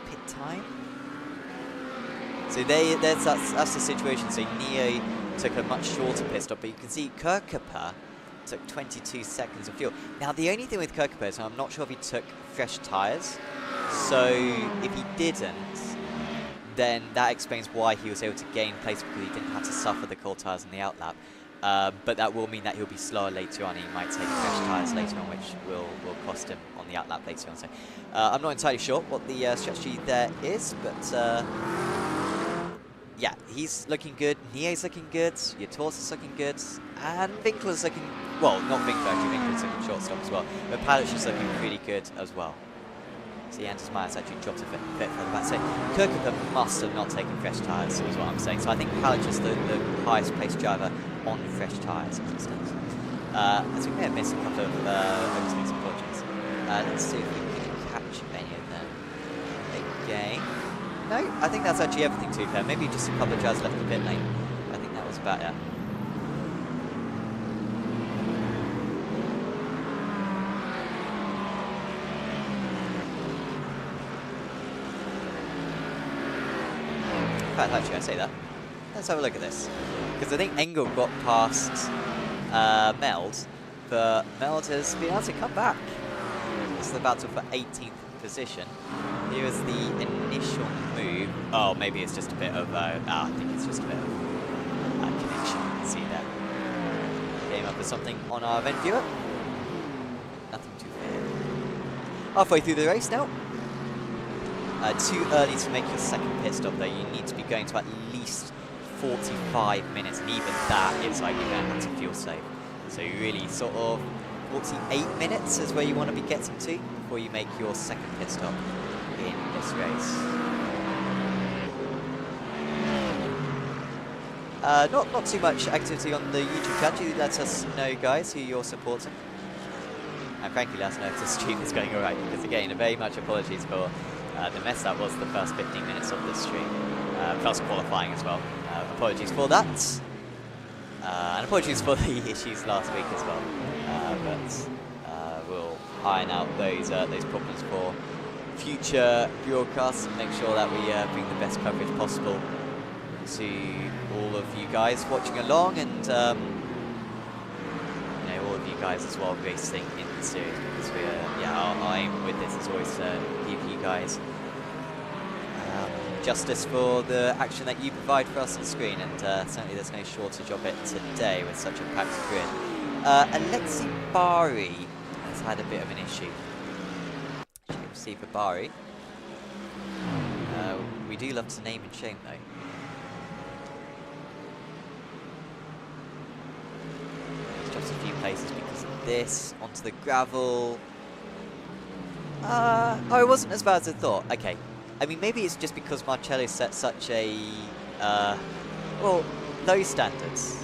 Pit time? So that's the situation. So Neo took a much shorter pit stop, but you can see Kirkeper took 22 seconds of fuel. Now, the only thing with Kirkeper is I'm not sure if he took fresh tyres. So if he didn't, then that explains why he was able to gain place, because he didn't have to suffer the cold tyres in the outlap. But that will mean that he'll be slower later on. He might take fresh tyres later on, which will cost him on the outlap later on. So I'm not entirely sure what the strategy there is, but yeah, he's looking good. Nie's looking good. Yator's looking good, and Winkler's looking, well, not Winkler actually. Winkler's looking shortstop as well, but Palic is looking really good as well. See, Anders Myers actually dropped a bit further back. So Kirkup must have not taken fresh tyres, is what I'm saying. So I think Palic is the highest placed driver on fresh tyres as it stands. As we may have missed a couple of overtakes and apologies. Let's see if we can catch any of them again. No, I think that's actually everything, to be fair. Maybe just a couple of drivers left the pit lane. I think that was about it. In fact, actually, I say that. Let's have a look at this. Because I think Engel got past Meld, but Meld has been able to come back. This is the battle for 18th position. Here is the initial move. Oh, maybe it's just a bit of, I think it's just a bit of connection. You can see that. Came up with something on our event viewer. Nothing too fair. Halfway through the race now. Too early to make your second pit stop though. You need to be going to at least 45 minutes, and even that is like you're going to have to fuel save. So you really sort of 48 minutes is where you want to be getting to before you make your second pit stop in this race. Not too much activity on the YouTube chat. You let us know, guys, who you're supporting. And frankly, let us know if the stream is going alright, because again, very much apologies for the mess that was the first 15 minutes of this stream, plus qualifying as well. Apologies for that, and apologies for the issues last week as well. But we'll iron out those problems for future broadcasts and make sure that we bring the best coverage possible to all of you guys watching along, and you know, all of you guys as well racing in the series, because our aim with this is always to give you guys justice for the action that you provide for us on screen, and certainly there's no shortage of it today with such a packed grid. Alexi Bari has had a bit of an issue. Shame to see for Bari. We do love to name and shame though. He's dropped a few places because of this, onto the gravel. Oh, it wasn't as bad as I thought. Okay. I mean, maybe it's just because Marcello set such a, well, low standards,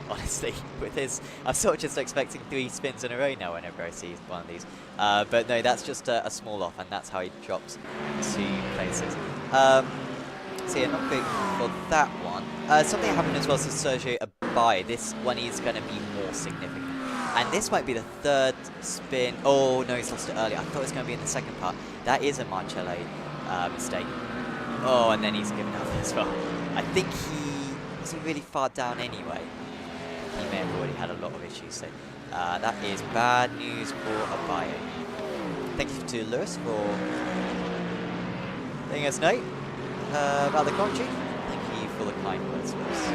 honestly, with his, I'm sort of just expecting 3 spins in a row now whenever I see one of these. But no, that's just a small off, and that's how he drops 2 places. So yeah, not great for that one. Something happened as well to Sergio Abai. This one is going to be more significant. And this might be the 3rd spin. Oh, no, he's lost it early. I thought it was going to be in the second part. That is a Marcello mistake. Oh, and then he's given up as well. I think he wasn't really far down anyway. He may have already had a lot of issues, so that is bad news for Abayo. Thank you to Lewis for letting us know about the commentary. Thank you for the kind words, Lewis.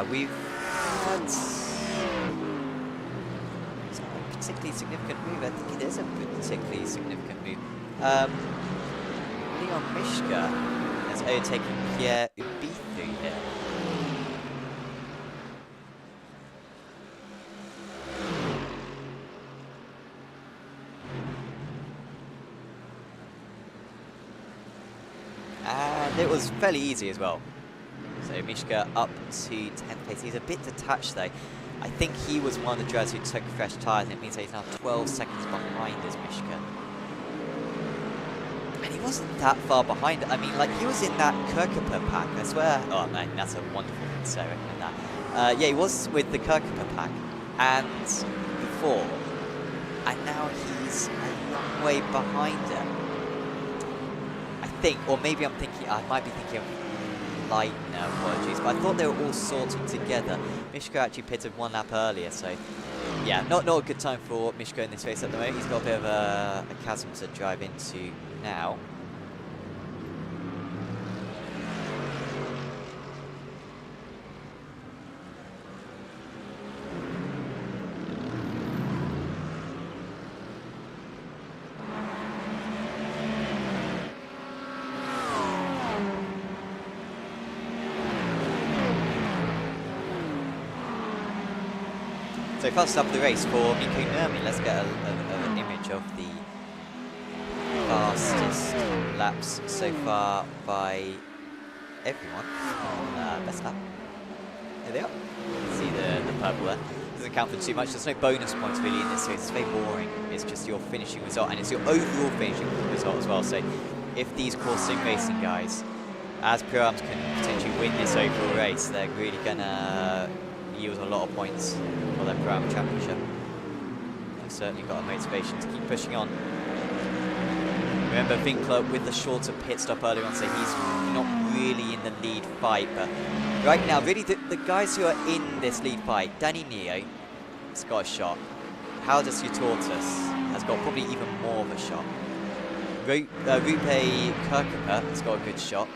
We've had a particularly significant move. I think it is a particularly significant move. Leon Mishka has overtaken Pierre Ubithu here. And it was fairly easy as well. So Mishka up to 10th place. He's a bit detached though. I think he was one of the drivers who took fresh tyres, and it means that he's now 12 seconds behind as Mishka. And he wasn't that far behind. I mean, like, he was in that Kirkupa pack, I swear. Oh man, that's a wonderful Sarah in that. Yeah, he was with the Kirkupa pack and before, and now he's a long way behind him. I think, or maybe I'm thinking, I might be thinking of Leitner, apologies, but I thought they were all sorted together. Mishka actually pitted 1 lap earlier, so yeah, not a good time for Mishko in this race at the moment. He's got a bit of a chasm to drive into now. So first up the race for Mikko Nurmi. Let's get an image of the fastest laps so far by everyone. Best lap. There they are. You can see the purple there. Doesn't count for too much. There's no bonus points really in this series. It's very boring. It's just your finishing result, and it's your overall finishing result as well. So if these course sim racing guys, as pro-ams, can potentially win this overall race, they're really gonna yield a lot of points for their pro-am championship. They've certainly got a motivation to keep pushing on. Remember Winkler with the shorter pit stop earlier on, so he's not really in the lead fight, but right now, really the guys who are in this lead fight, Danny Neo has got a shot. Haldus Utortus has got probably even more of a shot. Rupe Kirkupa has got a good shot.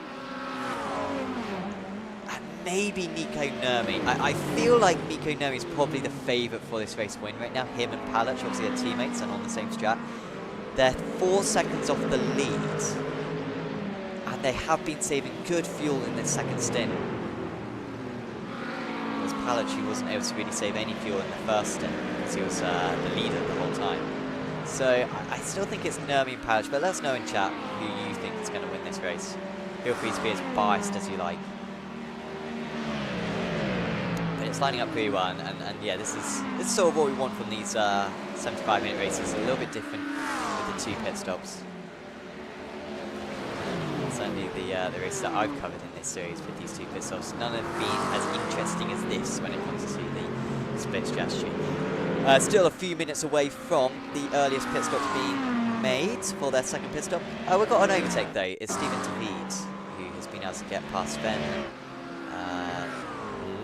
Maybe Mikko Nurmi. I feel like Mikko Nurmi is probably the favourite for this race to win right now. Him and Palach, obviously they're teammates and on the same strat. They're 4 seconds off the lead. And they have been saving good fuel in their second stint. Because Palach, he wasn't able to really save any fuel in the first stint because he was the leader the whole time. So I still think it's Nurmi and Palach, but let us know in chat who you think is going to win this race. Feel free to be as biased as you like. It's lining up pretty well, and yeah, this is sort of what we want from these 75-minute races. A little bit different with the 2 pit stops. Certainly the races that I've covered in this series with these 2 pit stops, none have been as interesting as this when it comes to the split strategy. Still a few minutes away from the earliest pit stops being made for their second pit stop. We've got an overtake though. It's Stephen David who has been able to get past Sven.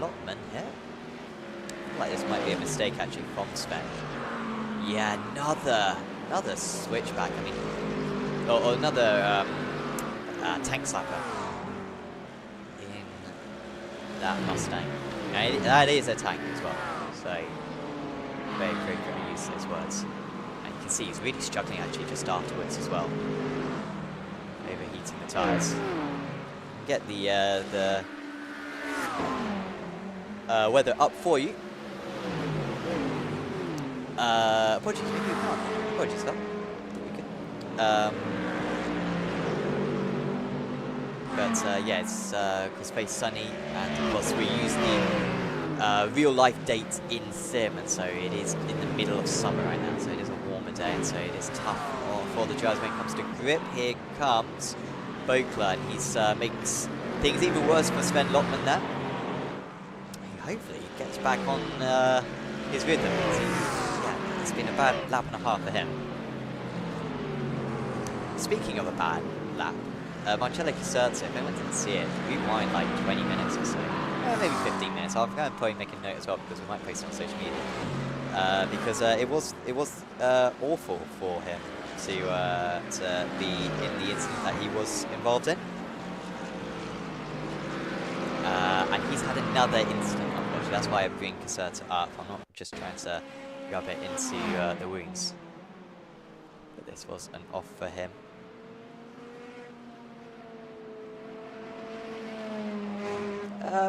Lotman here. I feel like this might be a mistake actually from Sven. Yeah, another switchback. I mean, or another tank slapper in that Mustang. Now, that is a tank as well. So very frequently use those words. And you can see he's really struggling actually just afterwards as well. Overheating the tyres. Get the weather up for you. Apologies, we do not. Apologies, though. But yeah, it's because very sunny, and of course we use the real life date in sim, and so it is in the middle of summer right now, so it is a warmer day, and so it is tough for the drivers when it comes to grip. Here comes Bokler, and he's makes things even worse for Sven Lotman there. Hopefully he gets back on his rhythm. Yeah, it's been a bad lap and a half for him. Speaking of a bad lap, Marcello Caserta, if anyone didn't see it, rewind like 20 minutes or so. Maybe 15 minutes. I'll probably make a note as well because we might post it on social media. Because it was awful for him to be in the incident that he was involved in. And he's had another incident, unfortunately. That's why I bring Caserta up. I'm not just trying to rub it into the wounds. But this was an off for him.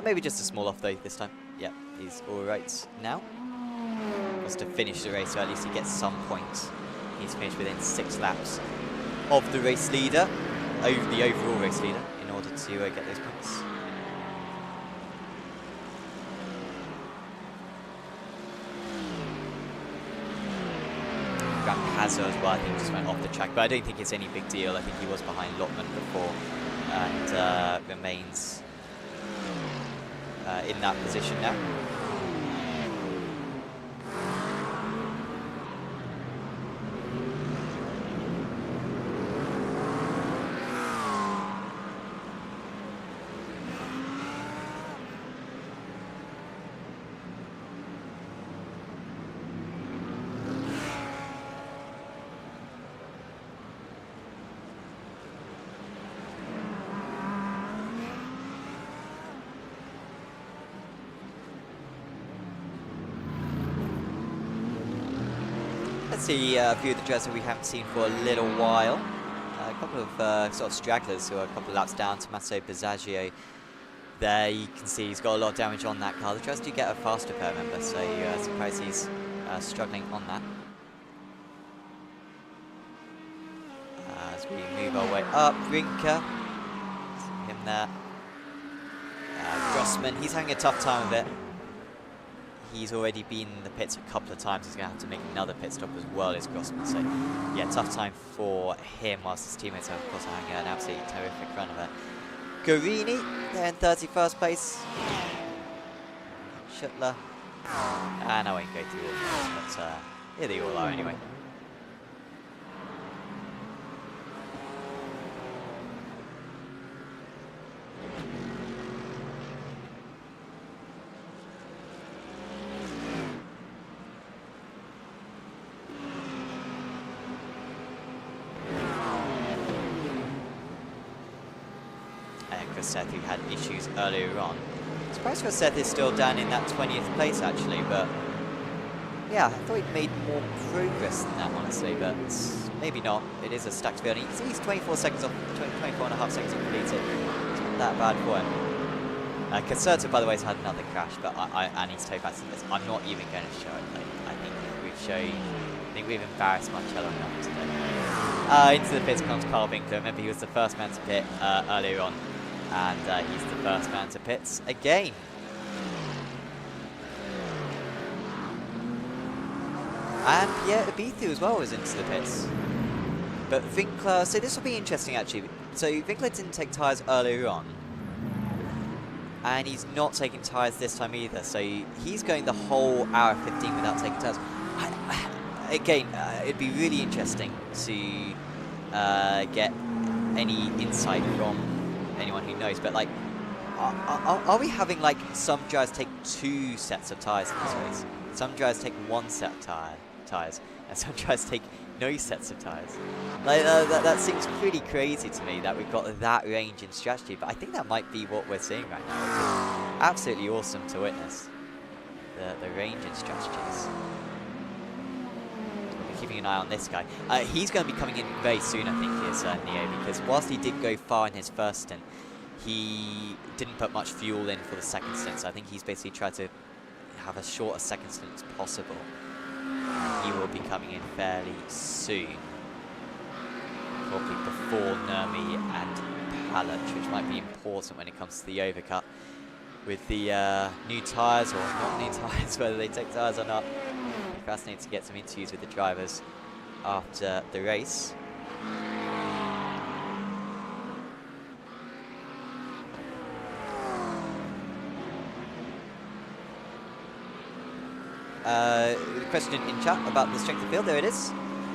Maybe just a small off though this time. Yeah, he's alright now. Wants to finish the race, so at least he gets some points. He's finished within 6 laps of the race leader, the overall race leader, in order to get those points. Hazard as well, I think just went off the track, but I don't think it's any big deal. I think he was behind Lotman before and remains in that position now. see a few of the drivers that we haven't seen for a little while. A couple of sort of stragglers who are a couple of laps down. Tommaso Bisaggio there, you can see he's got a lot of damage on that car. The drivers do get a faster pair, remember, so surprised he's struggling on that. As we move our way up, Rinka, see him there. Grossman, he's having a tough time of it. He's already been in the pits a couple of times. He's going to have to make another pit stop as well as Grossman. So, yeah, tough time for him, whilst his teammates are, of course, having an absolutely terrific run of it. Guarini, they're in 31st place. Schuttler. And I won't go through all of those, but here they all are anyway. Seth, who had issues earlier on. Surprised for Seth is still down in that 20th place actually, but yeah, I thought he'd made more progress than that honestly, but maybe not. It is a stacked field. You can see he's 24 seconds off, 24 and a half seconds completed. It's not that bad for him. Caserta, by the way, has had another crash, but and he's towed back to this. I'm not even going to show it. Like, I think we've embarrassed Marcello enough today. Into the pits comes Carl Winkler. Remember, he was the first man to pit earlier on. And he's the first man to pits again. And yeah, Abithu as well was into the pits. But Winkler, so this will be interesting actually. So Winkler didn't take tyres earlier on. And he's not taking tyres this time either. So he's going the whole hour 15 without taking tyres. Again, it'd be really interesting to get any insight from anyone who knows, but like, are we having like some drivers take 2 sets of tyres in this race? Some drivers take 1 set of tyres, and some drivers take no sets of tyres. Like that seems pretty crazy to me that we've got that range in strategy, but I think that might be what we're seeing right now, which is absolutely awesome to witness. The range in strategies. Keeping an eye on this guy. He's going to be coming in very soon, I think, is Neo, because whilst he did go far in his first stint, he didn't put much fuel in for the second stint, so I think he's basically tried to have as short a second stint as possible. He will be coming in fairly soon, probably before Nurmi and Palach, which might be important when it comes to the overcut. With the new tyres, or not new tyres, whether they take tyres or not. Fascinating to get some interviews with the drivers after the race. Question in chat about the strength of field, there it is.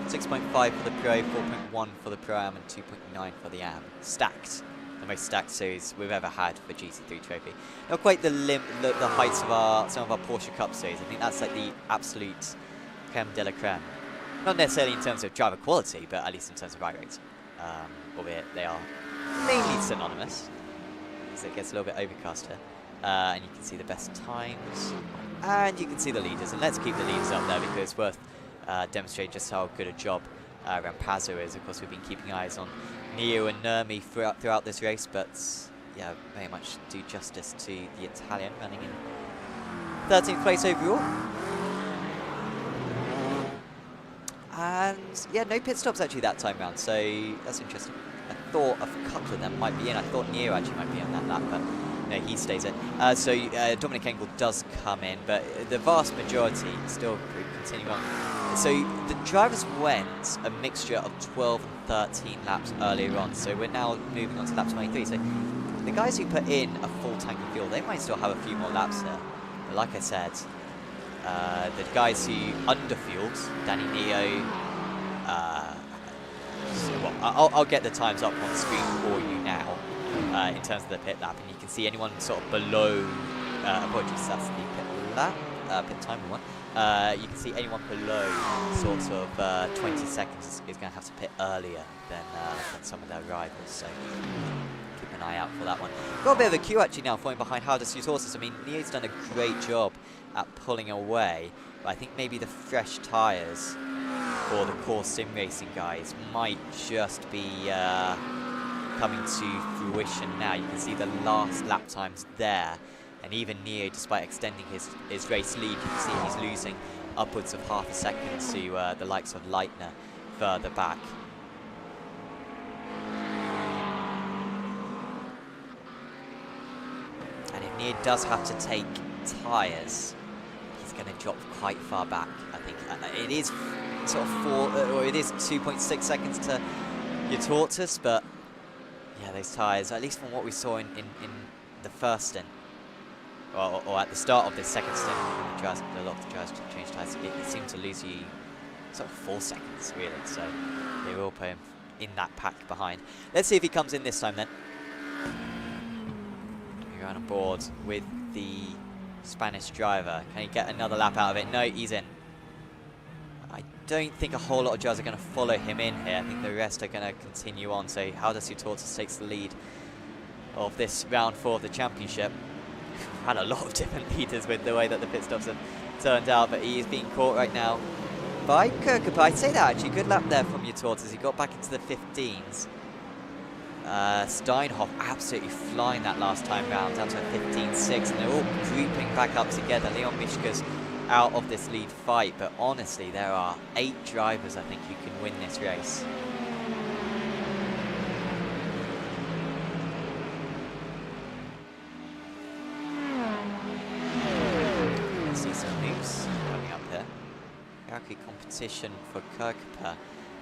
6.5 for the Pro, 4.1 for the Pro Am, and 2.9 for the Am. Stacked. The most stacked series we've ever had for GT3 Trophy. Not quite the heights of some of our Porsche Cup series. I think that's like the absolute creme de la creme. Not necessarily in terms of driver quality, but at least in terms of ride rates. Albeit they are mainly synonymous, so it gets a little bit overcast here. And you can see the best times, and you can see the leaders. And let's keep the leaders up there because it's worth demonstrating just how good a job Rampazzo is. Of course, we've been keeping eyes on Neo and Nurmi throughout this race, but yeah, very much do justice to the Italian, running in 13th place overall. And yeah, no pit stops actually that time round, so that's interesting. I thought a couple of them might be in. I thought Neo actually might be on that lap, but no, he stays in. So Dominic Engel does come in, but the vast majority still continue on. So the drivers went a mixture of 12 and 13 laps earlier on, so we're now moving on to lap 23. So the guys who put in a full tank of fuel, they might still have a few more laps there. But like I said, the guys who underfueled, Danny Neo, I'll get the times up on the screen for you now in terms of the pit lap, and you can see anyone sort of below, apologies, that's the pit lap, pit timer one. You can see anyone below sort of 20 seconds is going to have to pit earlier than some of their rivals, so keep an eye out for that one. Got a bit of a queue actually now falling behind Hardest Used Horses. I mean, Neo's done a great job at pulling away, but I think maybe the fresh tyres for the core sim racing guys might just be coming to fruition now. You can see the last lap times there, and even Neo, despite extending his race lead, you can see he's losing upwards of half a second to the likes of Leitner further back. And if Neo does have to take tyres, he's going to drop quite far back. I think it is sort of it is 2.6 seconds to your Tortoise, but yeah, those tyres, at least from what we saw in the first stint, or at the start of this second stint, a lot of the drivers change tyres, it seemed to lose you sort of 4 seconds, really, so they will put him in that pack behind. Let's see if he comes in this time then. We're on board with the Spanish driver. Can he get another lap out of it? No, he's in. I don't think a whole lot of drivers are going to follow him in here. I think the rest are going to continue on. So how does Tortoise takes the lead of this round 4 of the championship? We've had a lot of different leaders with the way that the pit stops have turned out, but he is being caught right now by Kirkup. I'd say that actually, good lap there from Tortoise. He got back into the 15s. Steinhoff absolutely flying that last time round, down to a 15.6, and they're all grouping back up together. Leon Mishka's out of this lead fight, but honestly, there are 8 drivers, I think, who can win this race. Let's see some moves coming up here. Hierarchy competition for Kirkup.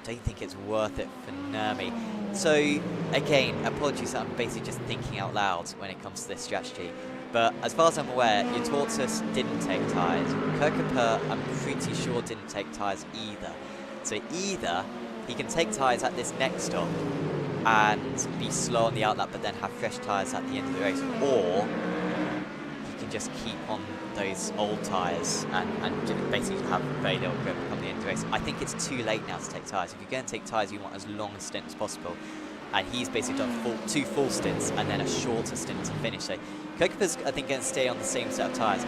Don't think it's worth it for Nurmi. So again, apologies that I'm basically just thinking out loud when it comes to this strategy. But as far as I'm aware, Tortoise didn't take tyres. Kirkup, I'm pretty sure, didn't take tyres either. So either he can take tyres at this next stop and be slow on the outlap, but then have fresh tyres at the end of the race, or he can just keep on those old tyres and basically have very little grip come the end of the race. I think it's too late now to take tyres. If you're going to take tyres, you want as long a stint as possible. And he's basically done 2 full stints and then a shorter stint to finish. So Kirkup's, I think, going to stay on the same set of tyres.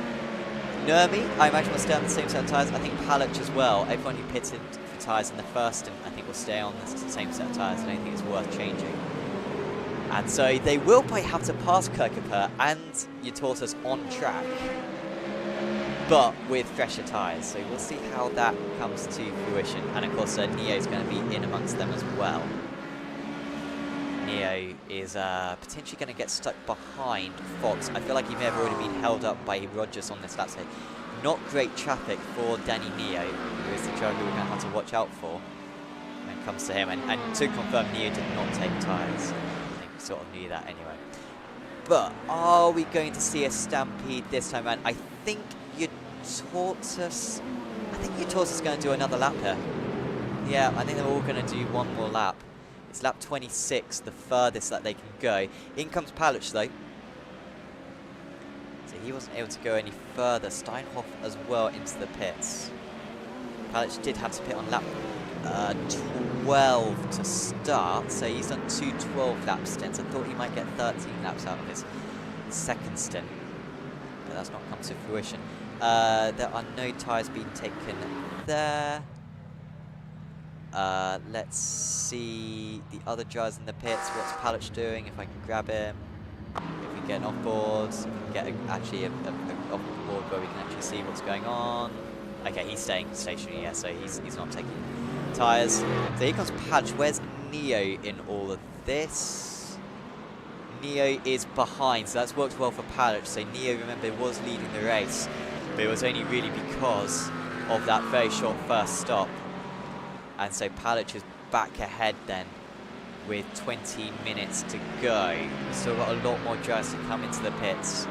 Nurmi, I imagine, will stay on the same set of tyres. I think Palic as well. Everyone who pitted for tyres in the first stint, I think, will stay on the same set of tyres. I don't think it's worth changing. And so they will probably have to pass Kirkup and Tortoise on track, but with fresher tyres. So we'll see how that comes to fruition. And of course, Neo's going to be in amongst them as well. Neo is potentially going to get stuck behind Fox. I feel like he may have already been held up by Rogers on this lap. So not great traffic for Danny Neo, who is the driver we're going to have to watch out for when it comes to him. And to confirm, Neo did not take tyres. I think we sort of knew that anyway. But are we going to see a stampede this time around? I think Tortoise is going to do another lap here. Yeah, I think they're all going to do one more lap. It's lap 26, the furthest that they can go. In comes Palic though. So he wasn't able to go any further. Steinhoff as well into the pits. Palic did have to pit on lap 12 to start, so he's done 2 12-lap stints. I thought he might get 13 laps out of his second stint, but that's not come to fruition. There are no tyres being taken there. Let's see the other drivers in the pits. What's Palic doing? If I can grab him. If we can get an off-board. If we can get actually a off-board where we can actually see what's going on. Okay, he's staying stationary, yeah, so he's not taking tyres. So here comes Palic. Where's Neo in all of this? Neo is behind, so that's worked well for Palic. So Neo, remember, was leading the race, but it was only really because of that very short first stop. And so Palic is back ahead then with 20 minutes to go. We've still got a lot more drivers to come into the pits.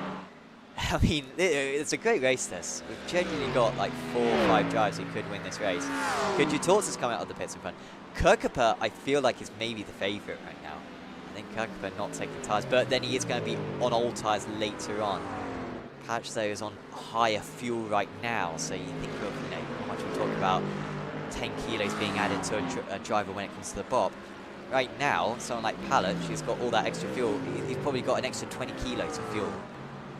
I mean, it's a great race, this. We've genuinely got like 4 or 5 drivers who could win this race. Could Tortoise come out of the pits in front? Kirkup, I feel like, is maybe the favourite right now. I think Kirkup not taking tyres, but then he is going to be on old tyres later on. Palic, though, is on higher fuel right now, so you think of, how much we talk about 10 kilos being added to a driver when it comes to the bob. Right now, someone like Palic, who's got all that extra fuel, he's probably got an extra 20 kilos of fuel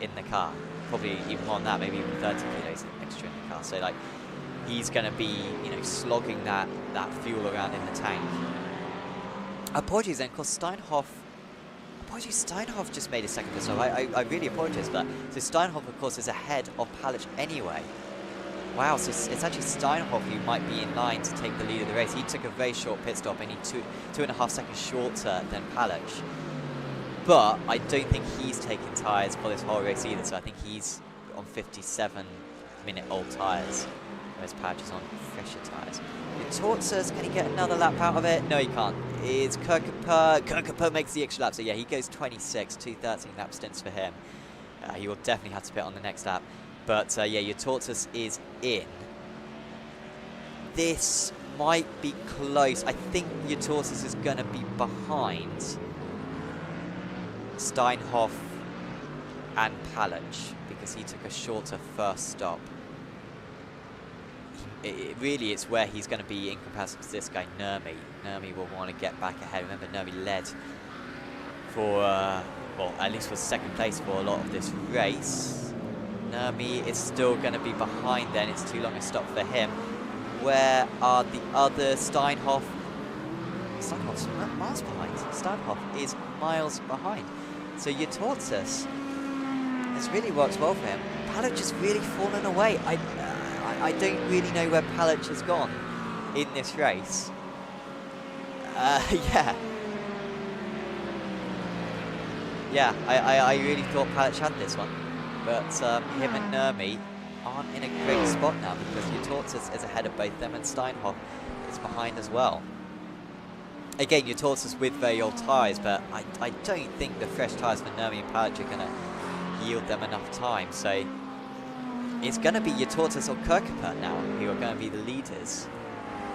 in the car. Probably even more than that, maybe even 30 kilos extra in the car. So, like, he's going to be, you know, slogging that fuel around in the tank. Apologies then, because Steinhoff just made a second pit stop. I really apologize for that. So Steinhoff, of course, is ahead of Palic anyway. Wow, so it's actually Steinhoff who might be in line to take the lead of the race. He took a very short pit stop, only 2.5 seconds shorter than Palic. But I don't think he's taking tyres for this whole race either, so I think he's on 57-minute-old tyres, whereas Palic is on fresher tyres. Tortsa's going to get another lap out of it? No, he can't. It's Kirkeper makes the extra lap, so yeah, he goes 26, 2:13 lap stints for him. He will definitely have to pit on the next lap. But yeah, your Tortoise is in. This might be close. I think your Tortoise is going to be behind Steinhoff and Palic because he took a shorter first stop. Really, it's where he's going to be in comparison to this guy, Nurmi. Nurmi will want to get back ahead. Remember, Nurmi led for, well, at least was second place for a lot of this race. Nurmi is still going to be behind then. It's too long a stop for him. Where are the other Steinhoff? Steinhoff's miles behind. Steinhoff is miles behind. So your Tortoise, this really works well for him. Palic has really fallen away. I don't really know where Palic has gone in this race. Yeah, I really thought Palic had this one. But him and Nurmi aren't in a great spot now because your Tortoise is ahead of both them and Steinhoff is behind as well. Again, your Tortoise with very old tyres, but I don't think the fresh tyres for Nurmi and Palic are going to yield them enough time. So it's going to be your Tortoise or Kirkeper now who are going to be the leaders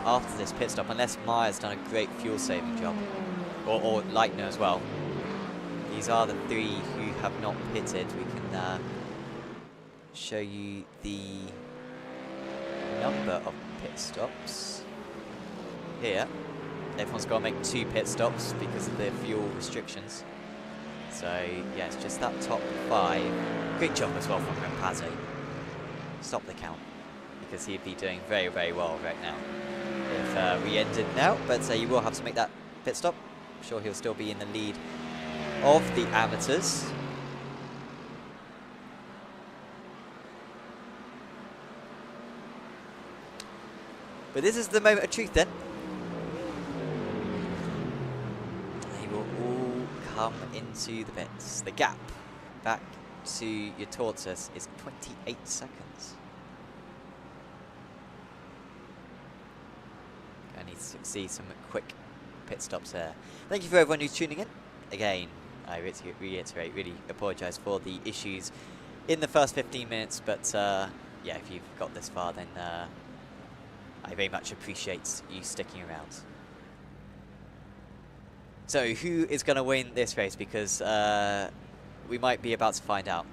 after this pit stop, unless Meyer's done a great fuel saving job, or Leitner as well. These are the three who have not pitted. We can show you the number of pit stops here. Everyone's got to make 2 pit stops because of the fuel restrictions. So yeah, it's just that top 5. Great job as well from Rampazzo. Stop the count because he'd be doing very, very well right now if we ended now. But you will have to make that pit stop. I'm sure he'll still be in the lead of the amateurs. But this is the moment of truth then. They will all come into the pits. The gap back to your Tortoise is 28 seconds. I need to see some quick pit stops there. Thank you for everyone who's tuning in. Again, I reiterate, really apologise for the issues in the first 15 minutes, but yeah, if you've got this far, then I very much appreciate you sticking around. So, who is going to win this race? Because we might be about to find out.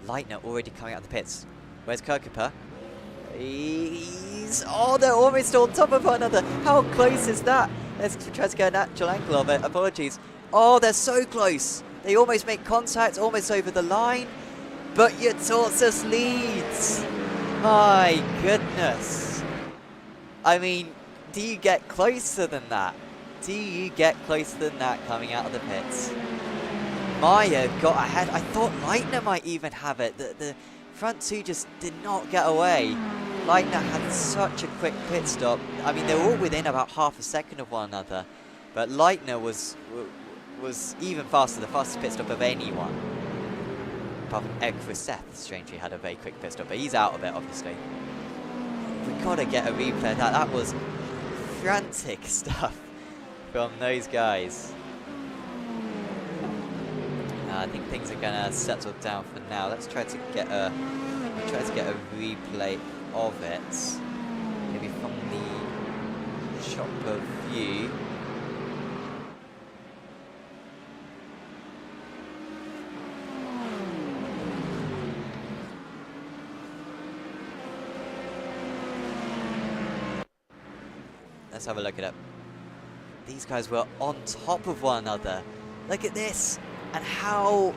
Leitner already coming out of the pits. Where's Kirkeper? Oh, they're almost on top of one another. How close is that? Let's try to get a natural angle of it. Apologies. Oh, they're so close. They almost make contact, almost over the line. But your Tortoise leads. My goodness. I mean, do you get closer than that? Do you get closer than that coming out of the pits? Meyer got ahead. I thought Leitner might even have it. The front two just did not get away. Leitner had such a quick pit stop. I mean, they were all within about half a second of one another. But Leitner was even faster, the fastest pit stop of anyone. Apart from Egg for Seth, strangely had a very quick pit stop, but he's out of it, obviously. We've got to get a replay of that. That was frantic stuff from those guys. I think things are going to settle down for now. Let's try to get a replay of it, maybe from the chopper view. Let's have a look at it. These guys were on top of one another. Look at this. And how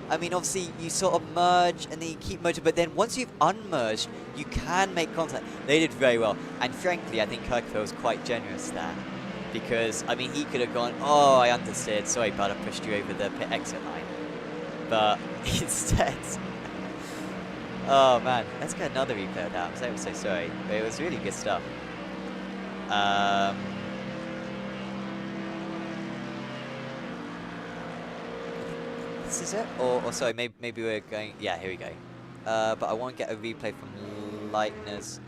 I mean, obviously, you sort of merge and then you keep merging, but then once you've unmerged, you can make contact. They did very well. And frankly, I think Kirkville was quite generous there. Because, I mean, he could have gone, oh, I understood. Sorry, bud, I pushed you over the pit exit line. But instead... oh, man. Let's get another replay of that. I'm so sorry. But it was really good stuff. This is it? Or sorry, maybe we're going... yeah, here we go. But I want to get a replay from Leitner's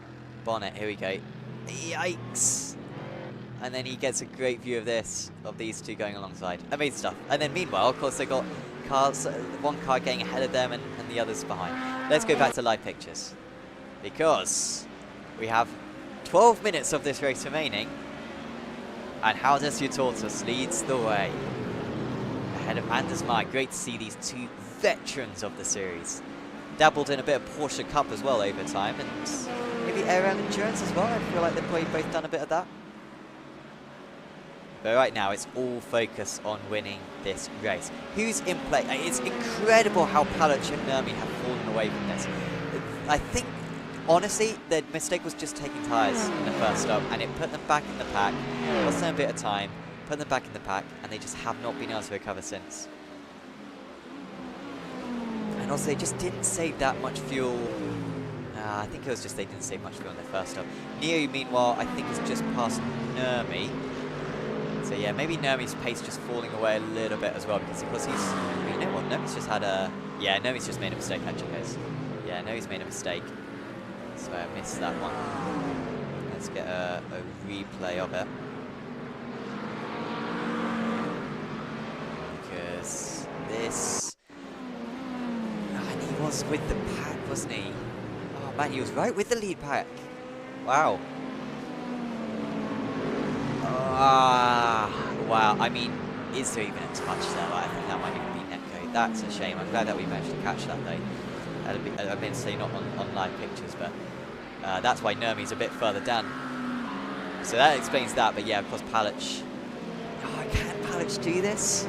bonnet. Here we go. Yikes! And then he gets a great view of this, of these two going alongside. Amazing stuff. And then meanwhile, of course, they got cars, one car getting ahead of them and the others behind. Let's go back to live pictures. Because we have 12 minutes of this race remaining. And Howdess Tortoise leads the way. Ahead of Anders Meyer. Great to see these two veterans of the series. Dabbled in a bit of Porsche Cup as well over time. And maybe ARL Endurance as well. I feel like they've probably both done a bit of that. But right now, it's all focus on winning this race. Who's in play? It's incredible how Palic and Nurmi have fallen away from this. I think, honestly, their mistake was just taking tyres in the first stop, and it put them back in the pack, cost them a bit of time, put them back in the pack, and they just have not been able to recover since. And also, they just didn't save that much fuel. I think it was just they didn't save much fuel in their first stop. Neo, meanwhile, I think is just past Nurmi. So yeah, maybe Nurmi's pace just falling away a little bit as well, because he's... you know what, Nurmi's just had a... yeah, Nurmi's just made a mistake actually, guys. Yeah, Nurmi's made a mistake. So I missed that one. Let's get a replay of it. Because this... and he was with the pack, wasn't he? Oh man, he was right with the lead pack. Wow. Wow, I mean, is there even a touch there? I think that might even be netcode. That's a shame. I'm glad that we managed to catch that though. Admittedly not on live pictures, but that's why Nurmi's a bit further down. So that explains that, but yeah, of course, Palic. Oh, can Palic do this?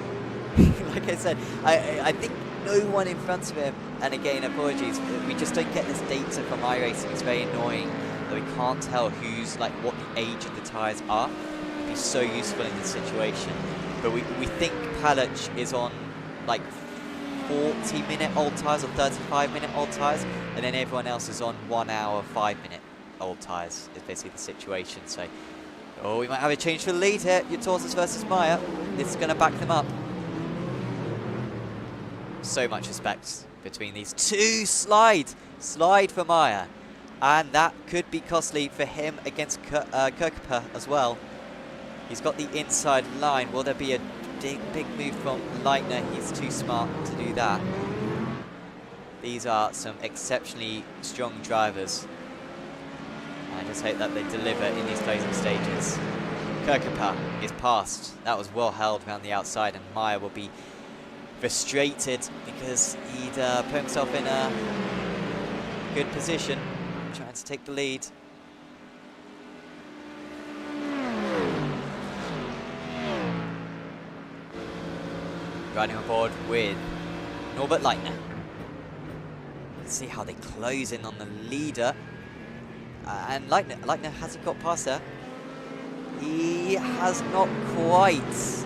Like I said, I think no one in front of him, and again, apologies, we just don't get this data from iRacing. It's very annoying that we can't tell who's, like, what the age of the tyres are. Be so useful in this situation, but we think Palic is on like 40-minute old tyres or 35-minute old tyres, and then everyone else is on 1 hour 5-minute old tyres is basically the situation. So oh, we might have a change for the lead here. Tortoise versus Meyer. This is going to back them up. So much respect between these two. Slide for Meyer, and that could be costly for him against Kirkpa as well. He's got the inside line. Will there be a big move from Leitner? He's too smart to do that. These are some exceptionally strong drivers. I just hope that they deliver in these closing stages. Kirkapa is passed. That was well held around the outside, and Meyer will be frustrated because he'd put himself in a good position, trying to take the lead. Riding on board with Norbert Leitner. Let's see how they close in on the leader. And Leitner hasn't got past her. He has not quite.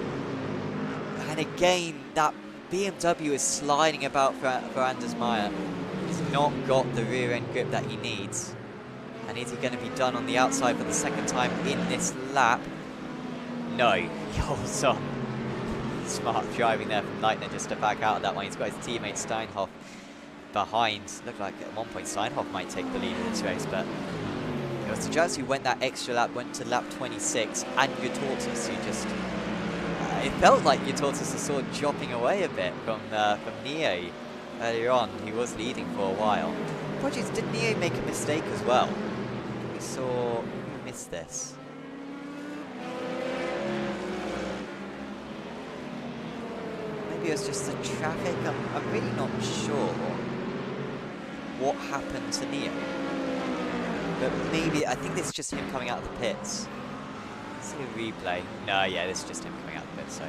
And again, that BMW is sliding about for Anders Meyer. He's not got the rear end grip that he needs. And is he going to be done on the outside for the second time in this lap? No. He holds on. Smart driving there from Leitner just to back out of that one. He's got his teammate Steinhoff behind. Looked like at one point Steinhoff might take the lead in this race, but it was the drivers who went that extra lap, went to lap 26, and Tortoise who just... it felt like Tortoise was sort of dropping away a bit from Neo earlier on. He was leading for a while. Apologies, did Neo make a mistake as well? We saw... who missed this? Maybe it was just the traffic. I'm really not sure what happened to Neo. But maybe, I think this is just him coming out of the pits. Let's see a replay. No, yeah, this is just him coming out of the pits, so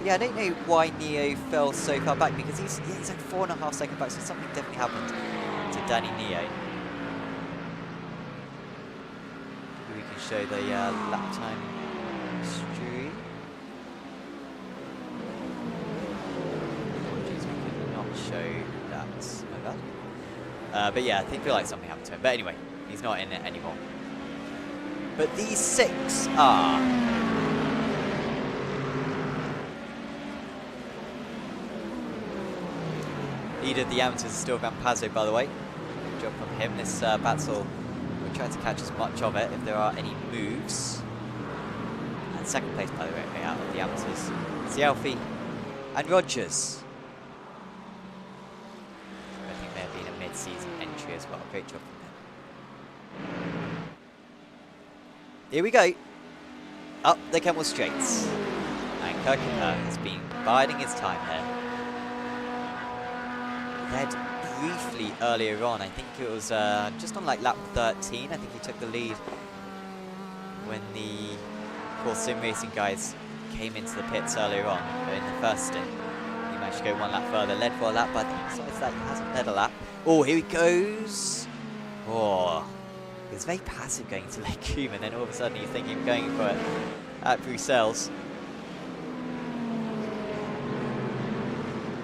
Yeah, I don't know why Neo fell so far back, because he's like 4.5 seconds back, so something definitely happened to Danny Neo. Maybe we can show the lap time stream. Apologies, we could not show that. My bad. But yeah, I feel like something happened to him. But anyway, he's not in it anymore. But these 6 are... Leader of the amateurs is still Rampazzo, by the way. Good job from him. This battle, we'll try to catch as much of it if there are any moves. And second place, by the way, out of the amateurs. Zialfi and Rogers. I think may have been a mid-season entry as well. Great job from them. Here we go. Up the Kemmel Straights. And Kirkenberg has been biding his time here. Led briefly earlier on. I think it was just on like lap 13. I think he took the lead when the sim racing guys came into the pits earlier on. But in the first stint, he managed to go 1 lap further. Led for a lap, but I think besides that, he hasn't led a lap. Oh, here he goes. Oh, he was very passive going to Lake Coombe, and then all of a sudden you're thinking of going for it at Bruxelles.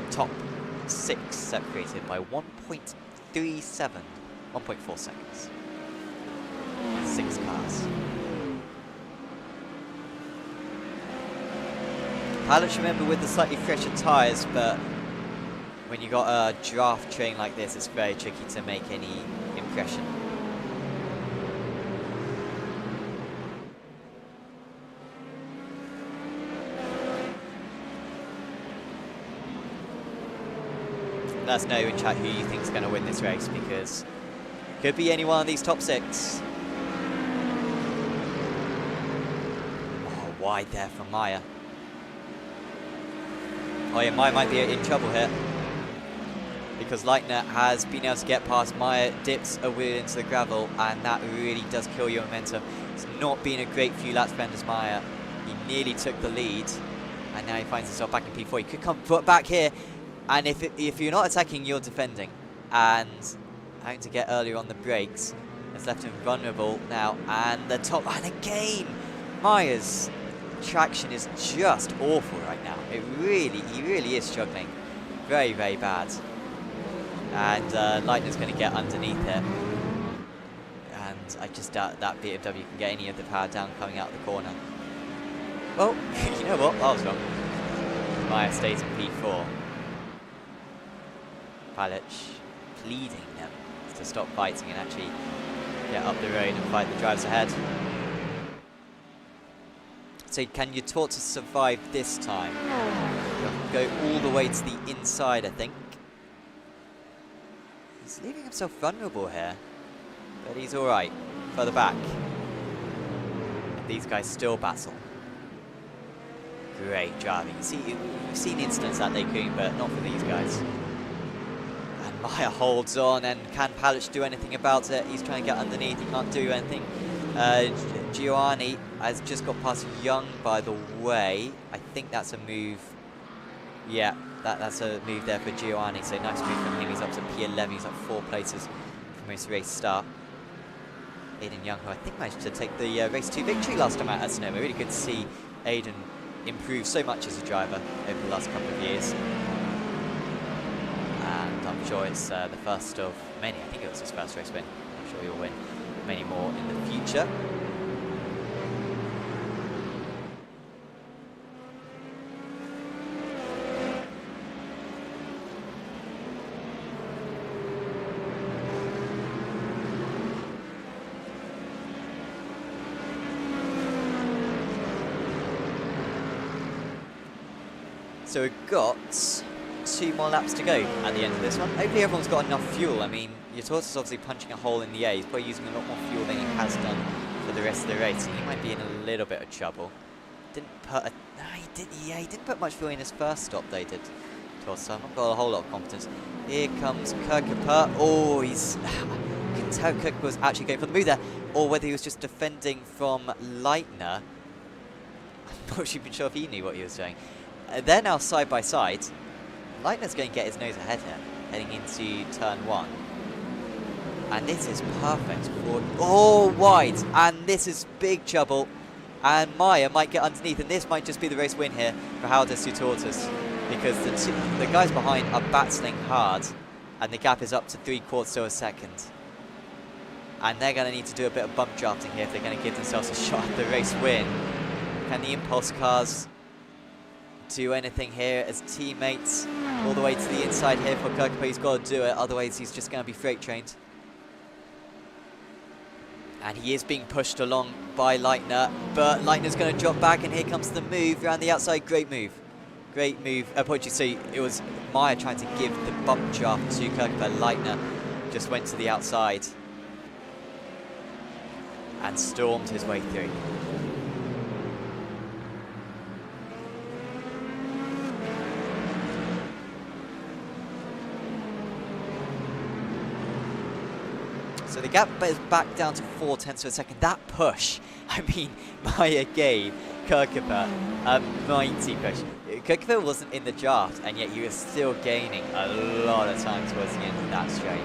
Top 6 separated by 1.37, 1.4 seconds. 6 cars. Pilots, remember, with the slightly fresher tyres, but when you got a draft train like this, it's very tricky to make any impression. Let us know in chat who you think is going to win this race, because it could be any one of these top 6. Oh, wide there from Maya. Oh yeah, Maya might be in trouble here, because Leitner has been able to get past Maya, dips a wheel into the gravel, and that really does kill your momentum. It's not been a great few laps for Anders Maya. He nearly took the lead, and now he finds himself back in P4. He could come back here. And if you're not attacking, you're defending. And having to get earlier on the brakes has left him vulnerable now. And the top, and again, Maya's traction is just awful right now. He really is struggling. Very, very bad. And Leitner's going to get underneath it. And I just doubt that BMW can get any of the power down coming out of the corner. Well, you know what? I was wrong. Maya stays in P4. Palic pleading them to stop fighting and actually get up the road and fight the drivers ahead. So can you taught to survive this time? Go all the way to the inside, I think. He's leaving himself vulnerable here, but he's alright. Further back. These guys still battle. Great driving. You see, you've seen incidents at Lake Coombe, but not for these guys. Maya holds on, and can Palic do anything about it? He's trying to get underneath, he can't do anything. Giovanni has just got past Young, by the way. I think that's a move. Yeah, that's a move there for Giovanni, so nice move from him. He's up to P11, he's up 4 places from his race start. Aiden Young, who I think managed to take the race 2 victory last time at Sonoma. Really good to see Aiden improve so much as a driver over the last couple of years. And I'm sure it's the first of many. I think it was his first race win. I'm sure he'll win many more in the future. So we've got 2 more laps to go at the end of this one. Hopefully everyone's got enough fuel. I mean, Yatortis is obviously punching a hole in the air. He's probably using a lot more fuel than he has done for the rest of the race. He might be in a little bit of trouble. Didn't put he didn't put much fuel in his first stop, they did. So I've not got a whole lot of confidence. Here comes Kirkapur. Oh, he's... you can tell Kirk was actually going for the move there, or whether he was just defending from Leitner. I'm not even sure if he knew what he was doing. they're now side by side. Leitner's going to get his nose ahead here, heading into turn 1. And this is perfect for all wide, and this is big trouble. And Maya might get underneath, and this might just be the race win here for Haldus Tortoise, because the guys behind are battling hard, and the gap is up to 3/4 of a second. And they're going to need to do a bit of bump drafting here if they're going to give themselves a shot at the race win. Can the impulse cars do anything here as teammates? All the way to the inside here for Kirkapa. He's got to do it, otherwise he's just going to be freight trained. And he is being pushed along by Leitner, but Leitner's going to drop back, and here comes the move around the outside. Great move. Great move. Apologies, so it was Maya trying to give the bump draft to Kirkapa. Leitner just went to the outside and stormed his way through. So the gap is back down to 0.4 of a second. That push, I mean, Maya gave Kirkapa a mighty push. Kirkapa wasn't in the draft, and yet he was still gaining a lot of time towards the end of that straight.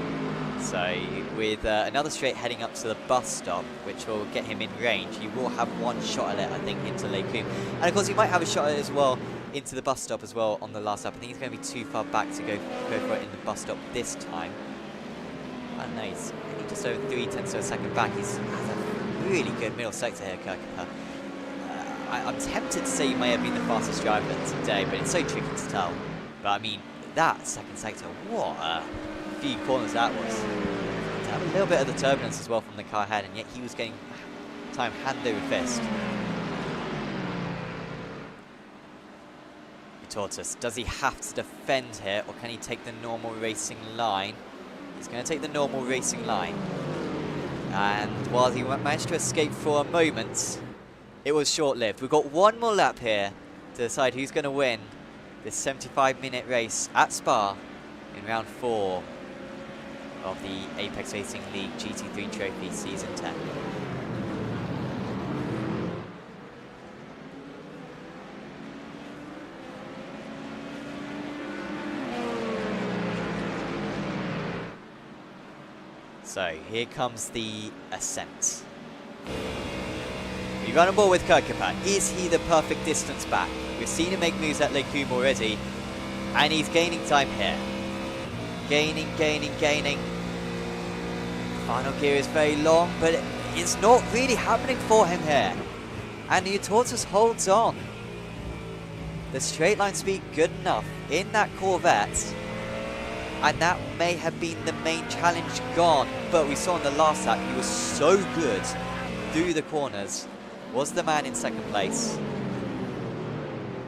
So with another straight heading up to the bus stop, which will get him in range, he will have one shot at it, I think, into Lake Coombe. And of course he might have a shot at it as well into the bus stop as well on the last lap. I think he's going to be too far back to go for it in the bus stop this time. I don't know, he's just over 0.3 of a second back. He's has a really good middle sector here, Kirkapa. I'm tempted to say he may have been the fastest driver today, but it's so tricky to tell. But I mean, that second sector, what a few corners that was. To have a little bit of the turbulence as well from the car ahead, and yet he was getting time hand over fist. Tortoise, does he have to defend here, or can he take the normal racing line? He's going to take the normal racing line. And while he managed to escape for a moment, it was short-lived. We've got one more lap here to decide who's going to win this 75-minute race at Spa in round 4 of the Apex Racing League GT3 Trophy Season 10. So here comes the ascent. We run on board with Kirkapa. Is he the perfect distance back? We've seen him make moves at Lake Coombe already, and he's gaining time here. Gaining. Final gear is very long, but it's not really happening for him here. And the Tortoise holds on. The straight line speed good enough in that Corvette. And that may have been the main challenge gone. But we saw in the last lap, he was so good through the corners. Was the man in second place.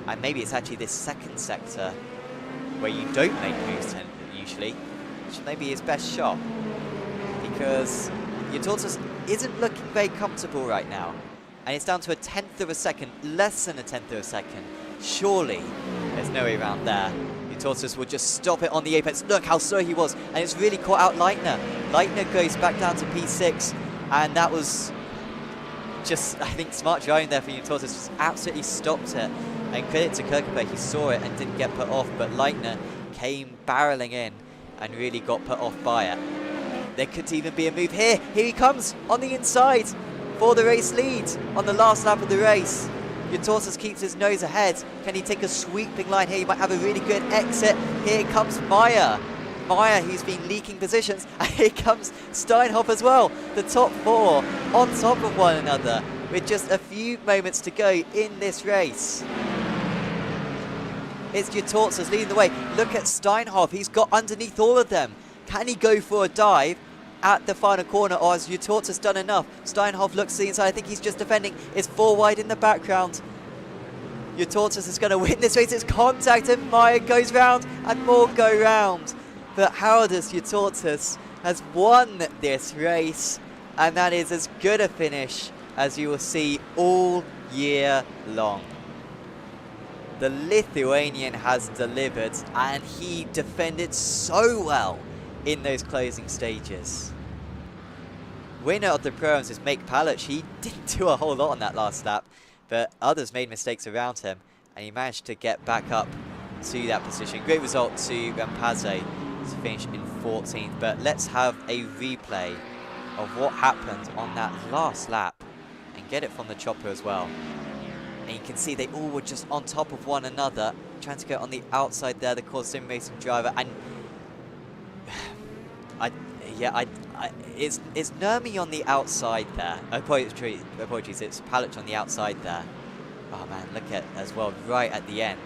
And maybe it's actually this second sector where you don't make moves usually, which may be his best shot. Because your Tortoise isn't looking very comfortable right now. And it's down to 1/10 of a second, less than 1/10 of a second. Surely there's no way around there. Tortoise will just stop it on the apex. Look how slow he was, and it's really caught out Leitner. Leitner goes back down to P6, and that was just, I think, smart driving there for Tortoise. Just absolutely stopped it. And credit to Kirkapa, he saw it and didn't get put off, but Leitner came barreling in and really got put off by it. There could even be a move here. Here he comes on the inside for the race lead on the last lap of the race. Tortoise keeps his nose ahead. Can he take a sweeping line here? He might have a really good exit. Here comes Maya. Maya, who's been leaking positions. And here comes Steinhoff as well. The top 4 on top of one another with just a few moments to go in this race. It's your Tortoise leading the way. Look at Steinhoff. He's got underneath all of them. Can he go for a dive at the final corner, or has your Tortoise done enough? Steinhoff looks to the inside. I think he's just defending. It's 4 wide in the background. Your Tortoise is going to win this race. It's contact, and Maya goes round, and more go round. But Haldus your Tortoise has won this race, and that is as good a finish as you will see all year long. The Lithuanian has delivered, and he defended so well in those closing stages. Winner of the Pro-Ams is Make Palic. He didn't do a whole lot on that last lap, but others made mistakes around him. and he managed to get back up to that position. Great result to Rampazze to finish in 14th, but let's have a replay of what happened on that last lap and get it from the chopper as well. And you can see they all were just on top of one another, trying to go on the outside there, the core sim racing driver, and it's Nurmi on the outside there. Apologies, it's Palic on the outside there. Oh man, look at as well, right at the end.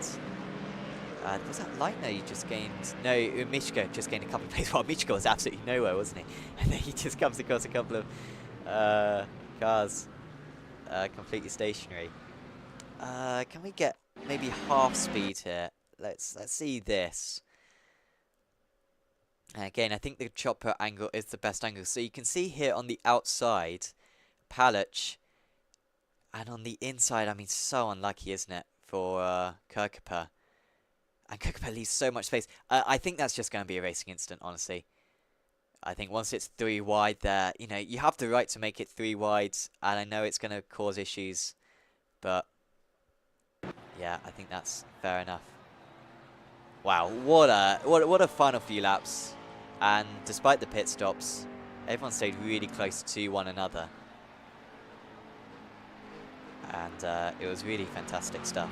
Was that Leitner you just gained? No, Mishko just gained a couple of places. Well, Mishko was absolutely nowhere, wasn't he? And then he just comes across a couple of cars completely stationary. Can we get maybe half speed here? Let's see this. Again, I think the chopper angle is the best angle. So you can see here on the outside, Palic, and on the inside, I mean, so unlucky, isn't it, for Kirkupa? And Kirkupa leaves so much space. I think that's just going to be a racing incident, honestly. I think once it's 3 wide there, you know, you have the right to make it 3 wide, and I know it's going to cause issues, but yeah, I think that's fair enough. Wow, what a final few laps. And despite the pit stops, everyone stayed really close to one another. And it was really fantastic stuff.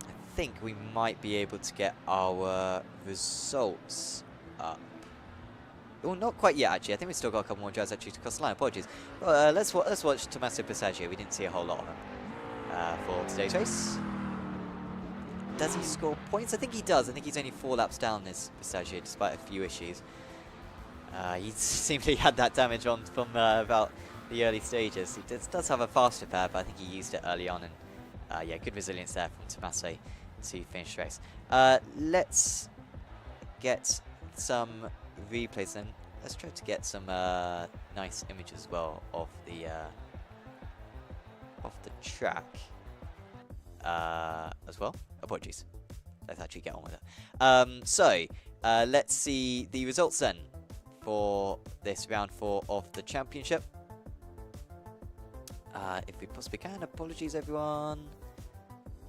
I think we might be able to get our results up. Well, not quite yet, actually. I think we've still got a couple more drives actually to cross the line. Apologies. Well, let's watch Tommaso Passaggio. We didn't see a whole lot of him for today's race. Does he score points? I think he does. I think he's only 4 laps down this Passaggio, despite a few issues. He seemingly had that damage on from about the early stages. He does have a faster pair, but I think he used it early on. And yeah, good resilience there from Tommaso to finish the race. Let's get some replays then. Let's try to get some nice images as well of the track as well. Apologies. Let's actually get on with it. So let's see the results then for this round 4 of the championship. If we possibly can. Apologies, everyone.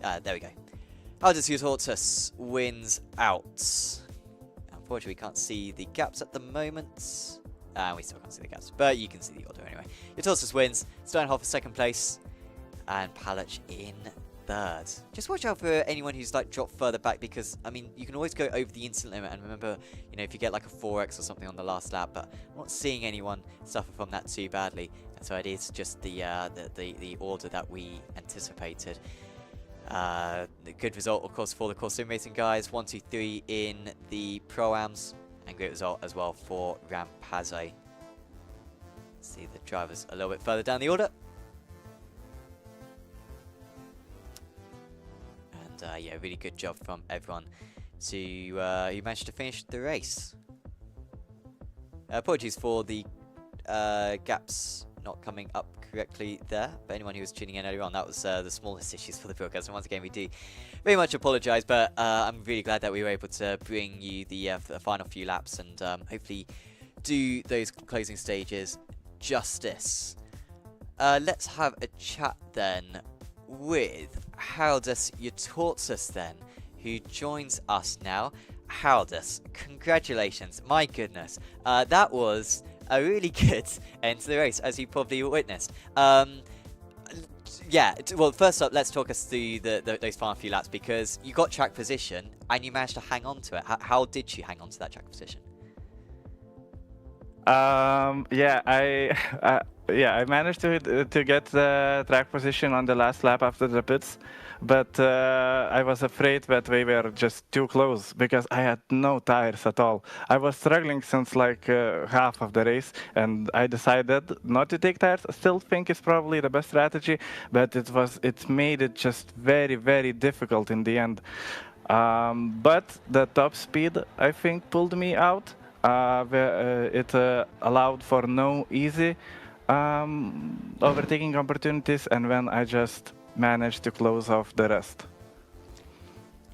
There we go. Aldous Hortus wins out. Unfortunately, we can't see the gaps at the moment. We still can't see the gaps, but you can see the order anyway. Hortus wins. Steinhoff second place, and Palic in 3rd. Just watch out for anyone who's like dropped further back, because I mean you can always go over the instant limit, and remember, you know, if you get like a 4x or something on the last lap, but I'm not seeing anyone suffer from that too badly, and so it is just the order that we anticipated. The good result, of course, for the Sim Racing guys, 1, 2, 3 in the Pro-Ams, and great result as well for Rampazze. See the drivers a little bit further down the order. Yeah, really good job from everyone who managed to finish the race. Apologies for the gaps not coming up correctly there, but anyone who was tuning in earlier on, that was the smallest issues for the broadcast. And once again, we do very much apologise, but I'm really glad that we were able to bring you the final few laps and hopefully do those closing stages justice. Let's have a chat then with Aldous Hortus then, who joins us now. Aldous, congratulations. My goodness. That was a really good end to the race, as you probably witnessed. Yeah, well, first up, let's talk us through those final few laps, because you got track position and you managed to hang on to it. How did you hang on to that track position? Yeah, I managed to get the track position on the last lap after the pits, but I was afraid that we were just too close because I had no tires at all. I was struggling since like half of the race, and I decided not to take tires. I still think it's probably the best strategy, but it made it just very, very difficult in the end. But the top speed, I think, pulled me out. It allowed for no easy overtaking opportunities, and when I just managed to close off the rest.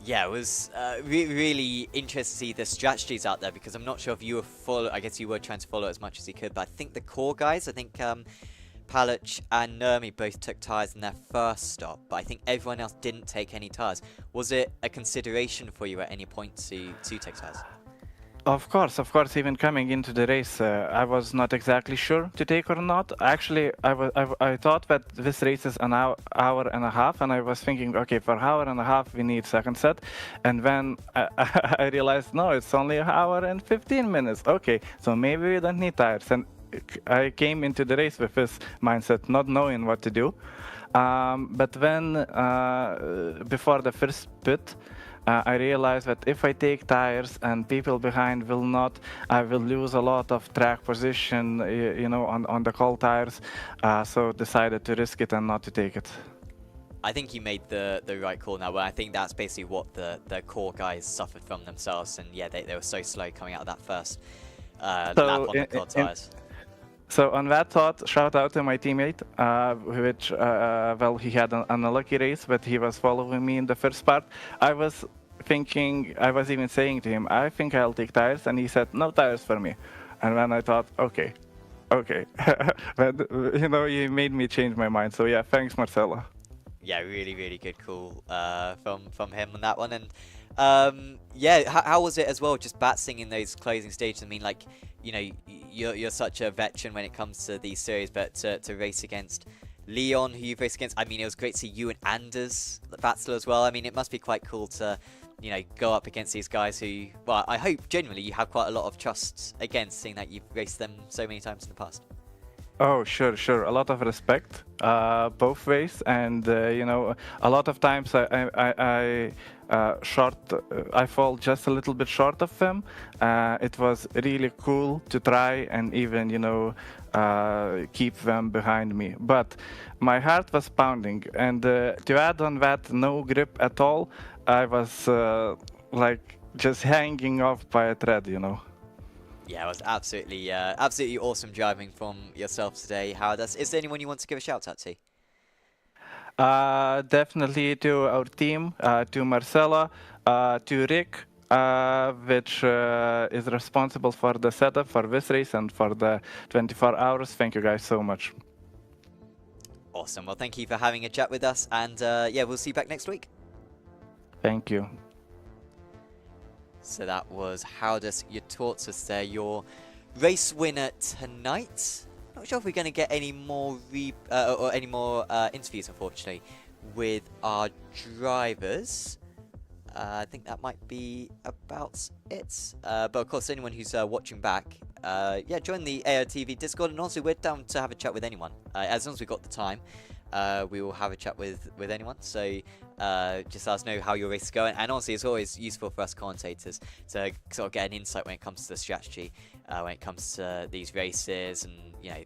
Yeah, it was really interesting to see the strategies out there, because I'm not sure if you were I guess you were trying to follow as much as you could, but I think the core guys, Paluch and Nurmi both took tyres in their first stop, but I think everyone else didn't take any tyres. Was it a consideration for you at any point to take tyres? Of course. Even coming into the race, I was not exactly sure to take or not. Actually, I thought that this race is an hour and a half, and I was thinking, okay, for an hour and a half we need second set, and then I realized no, it's only an hour and 15 minutes. Okay, so maybe we don't need tires, and I came into the race with this mindset, not knowing what to do. But then before the first pit, I realized that if I take tires and people behind will not, I will lose a lot of track position, on the cold tires. So decided to risk it and not to take it. I think you made the right call now, but I think that's basically what the core guys suffered from themselves, and yeah, they were so slow coming out of that first lap on the cold tires. So on that thought, shout out to my teammate, which, he had an unlucky race, but he was following me in the first part. I was even saying to him, I think I'll take tires, and he said, no tires for me. And then I thought, okay. But, you made me change my mind. So yeah, thanks, Marcelo. Yeah, really, really good call from him on that one. And how was it as well, just batsing in those closing stages? I mean, like, you're such a veteran when it comes to these series, but to race against Leon, who you've raced against, I mean, it was great to see you and Anders battle as well. I mean, it must be quite cool to, go up against these guys who, well, I hope genuinely you have quite a lot of trust against, seeing that you've raced them so many times in the past. Oh, sure. A lot of respect, both ways, and a lot of times I fall just a little bit short of them. It was really cool to try and even keep them behind me. But my heart was pounding, and to add on that, no grip at all. I was just hanging off by a thread, Yeah, it was absolutely awesome driving from yourself today, Howard. Is there anyone you want to give a shout out to? Definitely to our team, to Marcela, to Rick, which is responsible for the setup for this race and for the 24 hours. Thank you guys so much. Awesome. Well, thank you for having a chat with us, and we'll see you back next week. Thank you. So that was Howdus Yatortsus there, your race winner tonight. Not sure if we're going to get any more interviews, unfortunately, with our drivers. I think that might be about it. But of course, anyone who's watching back, join the ARTV Discord, and also we're down to have a chat with anyone. As long as we've got the time, we will have a chat with anyone. So just let us know how your race is going, and honestly, it's always useful for us commentators to sort of get an insight when it comes to the strategy, when it comes to these races, and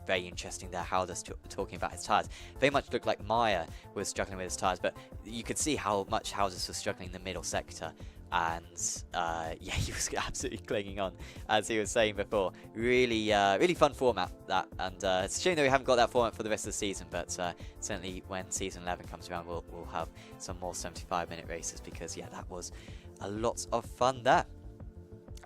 very interesting there how they're talking about his tyres. Very much looked like Maya was struggling with his tyres, but you could see how much Howdus was struggling in the middle sector, and he was absolutely clinging on, as he was saying before. Really fun format, that, and it's a shame that we haven't got that format for the rest of the season, but certainly when season 11 comes around, we'll have some more 75-minute races, because that was a lot of fun there.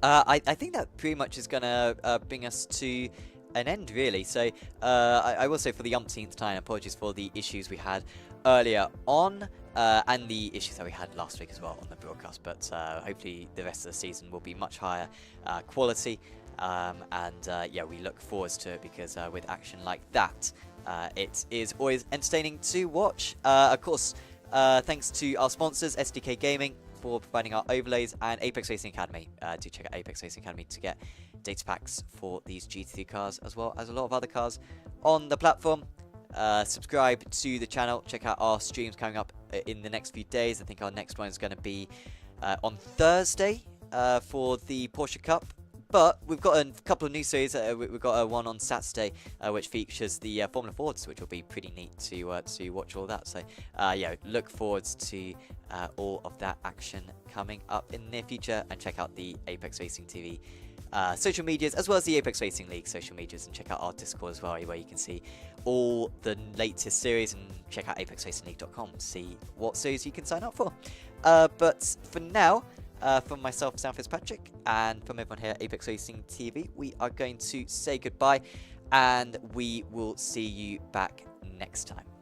I think that pretty much is going to bring us to an end, really. So I will say, for the umpteenth time, apologies for the issues we had earlier on, and the issues that we had last week as well on the broadcast, but hopefully the rest of the season will be much higher quality, and we look forward to it, because with action like that, it is always entertaining to watch. Of course, thanks to our sponsors, SDK Gaming, for providing our overlays, and Apex Racing Academy. Do check out Apex Racing Academy to get data packs for these GT3 cars, as well as a lot of other cars on the platform. Subscribe to the channel, check out our streams coming up in the next few days. I think our next one is going to be on Thursday for the Porsche Cup. But we've got a couple of new series. We've got one on Saturday, which features the Formula Fords, which will be pretty neat to watch all that. So, look forward to all of that action coming up in the near future. And check out the Apex Racing TV social medias, as well as the Apex Racing League social medias, and check out our Discord as well, where you can see all the latest series, and check out apexracingleague.com to see what series you can sign up for. But for now, from myself, Sam Fitzpatrick, and from everyone here at Apex Racing TV, we are going to say goodbye, and we will see you back next time.